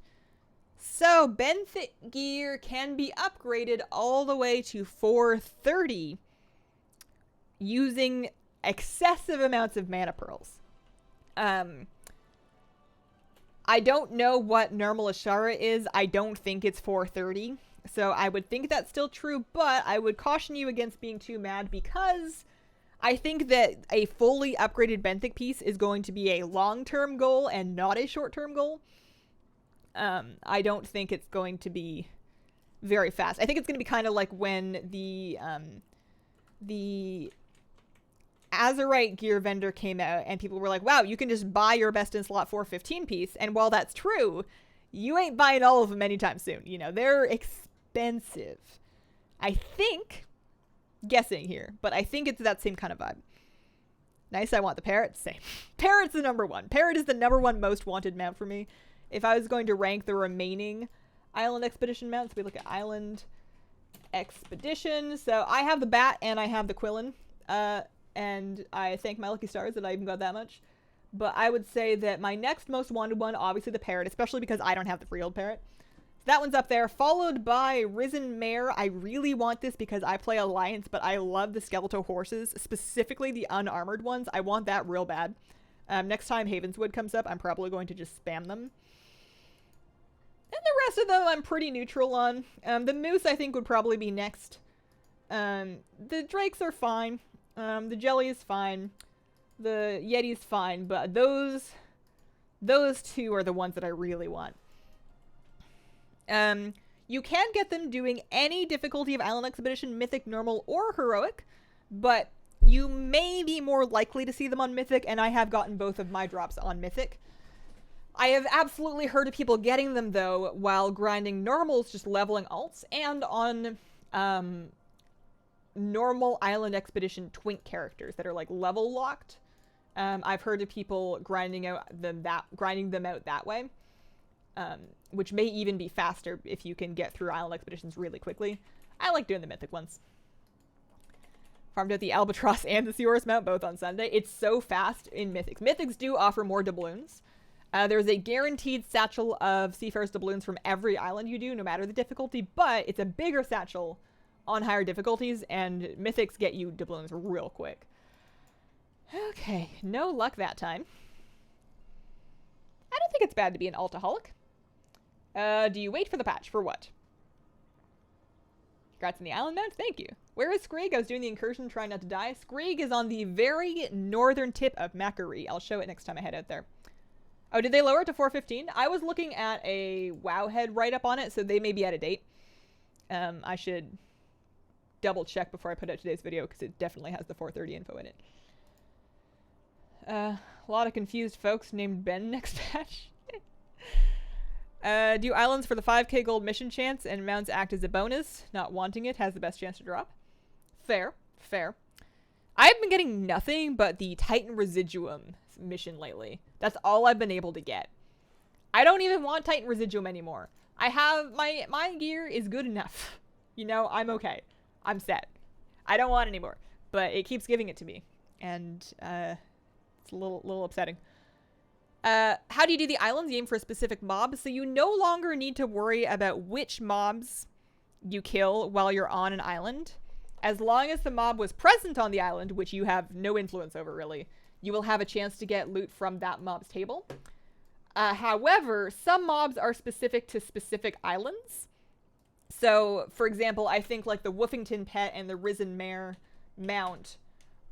So, Benthic Gear can be upgraded all the way to 430 using excessive amounts of mana pearls. I don't know what normal Ashara is. I don't think it's 430. So I would think that's still true, but I would caution you against being too mad because I think that a fully upgraded Benthic piece is going to be a long-term goal and not a short-term goal. I don't think it's going to be very fast. I think it's going to be kind of like when the Azurite gear vendor came out and people were like, wow, you can just buy your best in slot 415 piece. And while that's true, you ain't buying all of them anytime soon. You know, they're expensive. I think, guessing here, but I think it's that same kind of vibe. Nice, I want the parrot. Same. Parrot's the number one. Parrot is the number one most wanted mount for me. If I was going to rank the remaining Island Expedition mounts, we look at Island Expedition. So I have the bat and I have the Quillin. And I thank my lucky stars that I even got that much. But I would say that my next most wanted one, obviously the parrot, especially because I don't have the free-old parrot. So that one's up there, followed by Risen Mare. I really want this because I play Alliance, but I love the skeletal horses, specifically the unarmored ones. I want that real bad. Next time Havenswood comes up, I'm probably going to just spam them. And the rest of them I'm pretty neutral on. The moose I think would probably be next. The drakes are fine. The jelly is fine. The yeti's fine, but those two are the ones that I really want. You can get them doing any difficulty of Island Expedition, Mythic, Normal, or Heroic, but you may be more likely to see them on Mythic, and I have gotten both of my drops on Mythic. I have absolutely heard of people getting them, though, while grinding Normals, just leveling alts, and on normal Island Expedition Twink characters that are, like, level locked. I've heard of people grinding them out that way. Which may even be faster if you can get through Island Expeditions really quickly. I like doing the Mythic ones. Farmed out the Albatross and the Seahorse mount both on Sunday. It's so fast in Mythics. Mythics do offer more doubloons. There's a guaranteed satchel of Seafarer's doubloons from every island you do, no matter the difficulty, but it's a bigger satchel on higher difficulties, and Mythics get you doubloons real quick. Okay, no luck that time. I don't think it's bad to be an altaholic. Do you wait for the patch? For what? Congrats on the island mount. Thank you. Where is Skrig? I was doing the incursion, trying not to die. Skrig is on the very northern tip of Macquarie. I'll show it next time I head out there. Oh, did they lower it to 415? I was looking at a Wowhead write-up on it, so they may be out of date. I should double check before I put out today's video, because it definitely has the 430 info in it. A lot of confused folks named Ben next patch. Do islands for the 5k gold mission chance and mounts act as a bonus. Not wanting it has the best chance to drop. Fair. Fair. I've been getting nothing but the Titan Residuum mission lately. That's all I've been able to get. I don't even want Titan Residuum anymore. I have my gear is good enough. You know, I'm okay. I'm set. I don't want any more. But it keeps giving it to me. And it's a little upsetting. How do you do the islands? You aim for a specific mob, so you no longer need to worry about which mobs you kill while you're on an island. As long as the mob was present on the island, which you have no influence over really, you will have a chance to get loot from that mob's table. However, some mobs are specific to specific islands. So, for example, I think like the Woofington Pet and the Risen Mare mount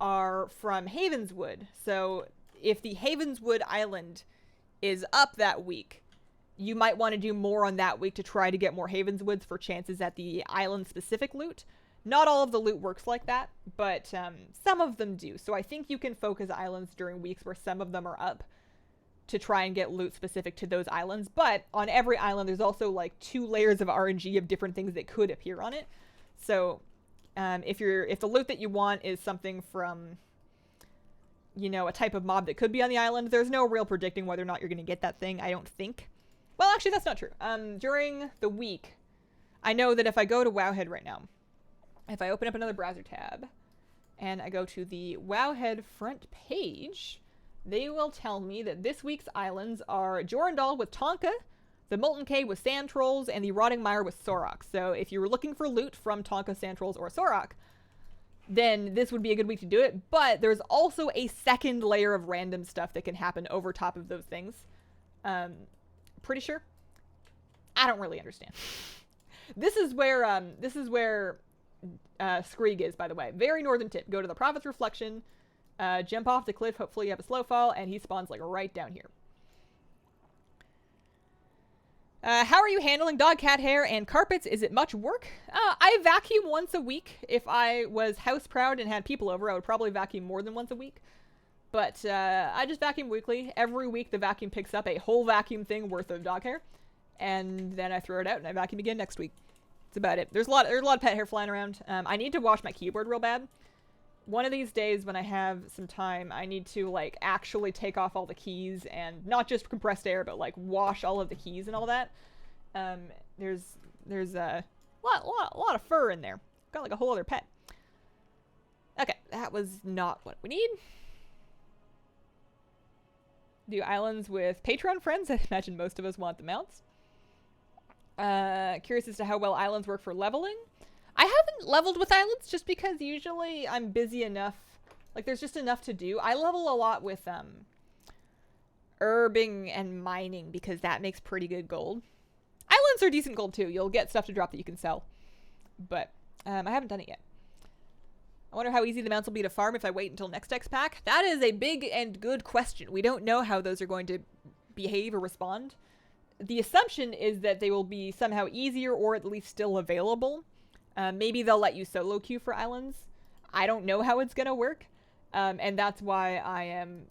are from Havenswood. So if the Havenswood Island is up that week, you might want to do more on that week to try to get more Havenswoods for chances at the island-specific loot. Not all of the loot works like that, but some of them do. So I think you can focus islands during weeks where some of them are up to try and get loot specific to those islands. But on every island, there's also like 2 layers of RNG of different things that could appear on it. So if the loot that you want is something from, you know, a type of mob that could be on the island, there's no real predicting whether or not you're going to get that thing, I don't think. Well, actually, that's not true. During the week, I know that if I go to Wowhead right now, if I open up another browser tab, and I go to the Wowhead front page, they will tell me that this week's islands are Jorandal with Tonka, the Molten Cave with Sand Trolls, and the Rotting Mire with Sorok. So if you were looking for loot from Tonka, Sand Trolls, or Sorok, then this would be a good week to do it. But there's also a second layer of random stuff that can happen over top of those things. Pretty sure. I don't really understand. This is where Skrig is, by the way. Very northern tip. Go to the Prophet's Reflection, jump off the cliff, hopefully you have a slow fall, and he spawns like right down here. How are you handling dog, cat hair, and carpets? Is it much work? I vacuum once a week. If I was house proud and had people over, I would probably vacuum more than once a week. But I just vacuum weekly. Every week the vacuum picks up a whole vacuum thing worth of dog hair. and then I throw it out and I vacuum again next week. That's about it. There's a lot of pet hair flying around. I need to wash my keyboard real bad. One of these days when I have some time, I need to like actually take off all the keys and not just compressed air, but like wash all of the keys and all that. There's a lot of fur in there. Got like a whole other pet. Okay, that was not what we need. Do islands with Patreon friends? I imagine most of us want the mounts. Curious as to how well islands work for leveling. I haven't leveled with islands just because usually I'm busy enough. Like, there's just enough to do. I level a lot with herbing and mining because that makes pretty good gold. Islands are decent gold too. You'll get stuff to drop that you can sell. But I haven't done it yet. I wonder how easy the mounts will be to farm if I wait until next X pack. That is a big and good question. We don't know how those are going to behave or respond. The assumption is that they will be somehow easier or at least still available. Maybe they'll let you solo queue for islands. I don't know how it's going to work. And that's why I am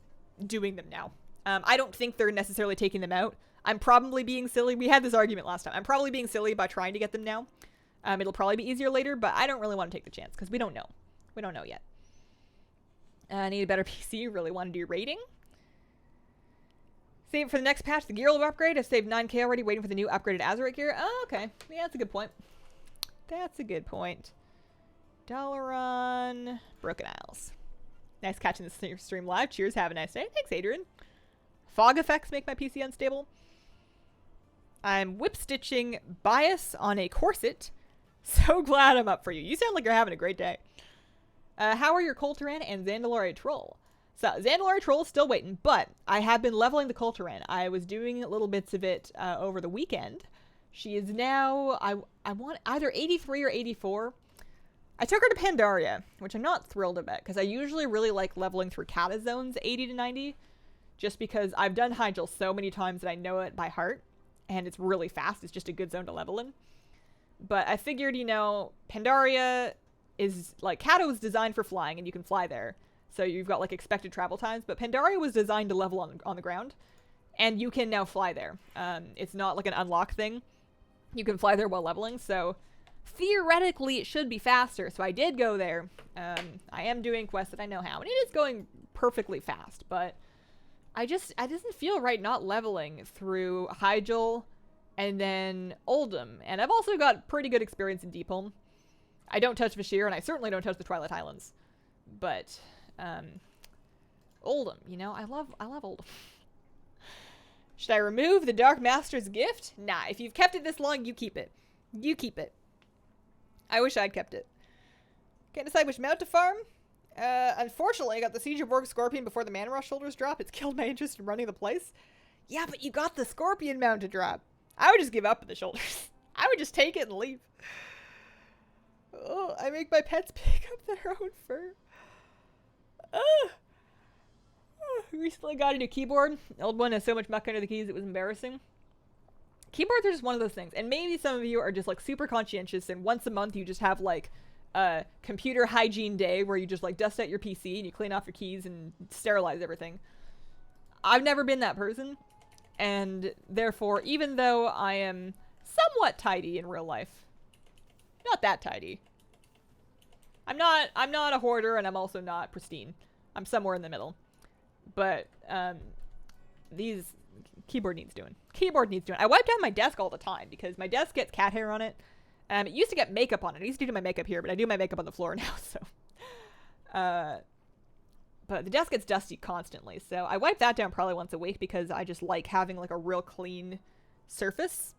doing them now. I don't think they're necessarily taking them out. I'm probably being silly. We had this argument last time. I'm probably being silly by trying to get them now. It'll probably be easier later, but I don't really want to take the chance because we don't know. We don't know yet. I need a better PC. Really want to do raiding. Save for the next patch. The gear will upgrade. I've saved 9k already, waiting for the new upgraded Azurite gear. Oh, okay. Yeah, that's a good point. That's a good point. Dalaran. Broken Isles. Nice catching this stream live. Cheers. Have a nice day. Thanks, Adrian. Fog effects make my PC unstable. I'm whip stitching bias on a corset. So glad I'm up for you. You sound like you're having a great day. How are your Colteran and Zandalari Troll? So, Zandalari Troll is still waiting, but I have been leveling the Colteran. I was doing little bits of it over the weekend. She is now, I want either 83 or 84. I took her to Pandaria, which I'm not thrilled about, because I usually really like leveling through Kata zones 80 to 90, just because I've done Hyjal so many times that I know it by heart, and it's really fast. It's just a good zone to level in. But I figured, you know, Pandaria is, like, Kata was designed for flying, and you can fly there. So you've got, like, expected travel times. But Pandaria was designed to level on the ground, and you can now fly there. It's not, like, an unlock thing. You can fly there while leveling, so theoretically it should be faster. So I did go there. I am doing quests that I know how, and it is going perfectly fast. But it doesn't feel right not leveling through Hyjal and then Oldham. And I've also got pretty good experience in Deepholm. I don't touch Vashir, and I certainly don't touch the Twilight Highlands. But Oldham, you know, I love Oldham. Should I remove the Dark Master's gift? Nah, if you've kept it this long, you keep it. You keep it. I wish I'd kept it. Can't decide which mount to farm? Unfortunately, I got the Siege of Borg Scorpion before the Mana Rush shoulders drop. It's killed my interest in running the place. Yeah, but you got the Scorpion mount to drop. I would just give up on the shoulders. I would just take it and leave. Oh, I make my pets pick up their own fur. Recently got a new keyboard. The old one has so much muck under the keys it was embarrassing. Keyboards are just one of those things. And maybe some of you are just like super conscientious and once a month you just have like a computer hygiene day where you just like dust out your PC and you clean off your keys and sterilize everything. I've never been that person. And therefore, even though I am somewhat tidy in real life, not that tidy. I'm not a hoarder and I'm also not pristine. I'm somewhere in the middle. But these keyboard needs doing. Keyboard needs doing. I wipe down my desk all the time because my desk gets cat hair on it. It used to get makeup on it. I used to do my makeup here, but I do my makeup on the floor now, so. But the desk gets dusty constantly, so I wipe that down probably once a week because I just like having like a real clean surface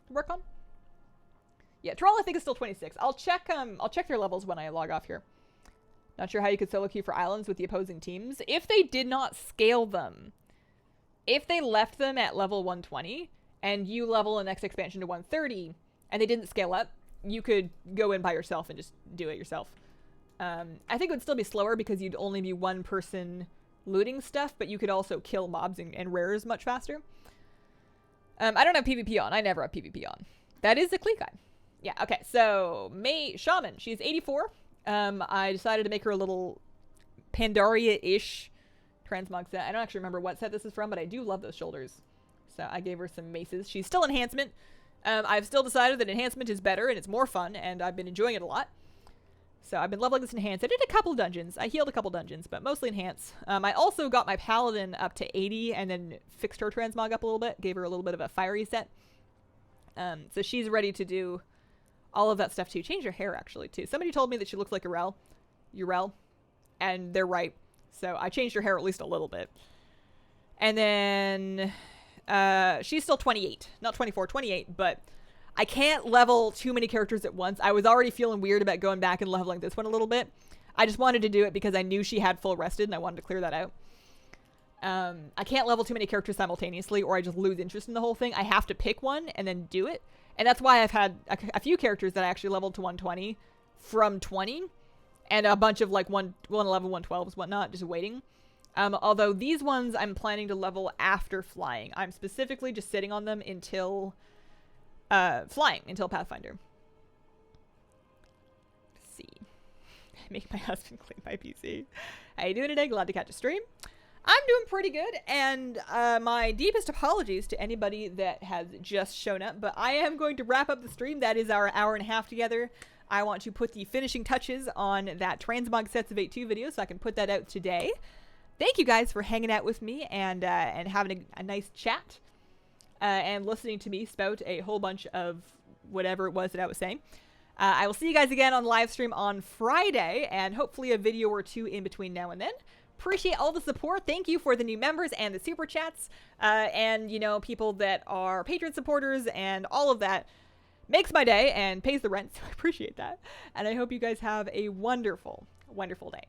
to work on. Yeah, Troll I think is still 26. I'll check their levels when I log off here. Not sure how you could solo queue for islands with the opposing teams. If they did not scale them, if they left them at level 120 and you level the next expansion to 130 and they didn't scale up, you could go in by yourself and just do it yourself. I think it would still be slower because you'd only be one person looting stuff, but you could also kill mobs and rares much faster. I don't have PvP on. I never have PvP on. That is a clique guy. Yeah, okay. So, Shaman. She's 84. I decided to make her a little Pandaria-ish transmog set. I don't actually remember what set this is from, but I do love those shoulders. So I gave her some maces. She's still enhancement. I've still decided that enhancement is better and it's more fun, and I've been enjoying it a lot. So I've been leveling this enhance. I did a couple dungeons. I healed a couple dungeons, but mostly enhance. I also got my paladin up to 80 and then fixed her transmog up a little bit. Gave her a little bit of a fiery set. So she's ready to do all of that stuff too. Change her hair actually too. Somebody told me that she looks like Urel, and they're right. So I changed her hair at least a little bit. And then she's still 28, not 24, 28, but I can't level too many characters at once. I was already feeling weird about going back and leveling this one a little bit. I just wanted to do it because I knew she had full rested and I wanted to clear that out. I can't level too many characters simultaneously or I just lose interest in the whole thing. I have to pick one and then do it. And that's why I've had a few characters that I actually leveled to 120 from 20 and a bunch of like 111, 112s, whatnot, just waiting. Although these ones I'm planning to level after flying. I'm specifically just sitting on them until flying, until Pathfinder. Let's see. Make my husband clean my PC. How you doing today? Glad to catch a stream. I'm doing pretty good, and my deepest apologies to anybody that has just shown up, but I am going to wrap up the stream. That is our hour and a half together. I want to put the finishing touches on that Transmog Sets of 8-2 video, so I can put that out today. Thank you guys for hanging out with me and having a nice chat and listening to me spout a whole bunch of whatever it was that I was saying. I will see you guys again on live stream on Friday, and hopefully a video or two in between now and then. Appreciate all the support. Thank you for the new members and the super chats, and you know, people that are patron supporters, and all of that makes my day and pays the rent, so I appreciate that. And I hope you guys have a wonderful, wonderful day.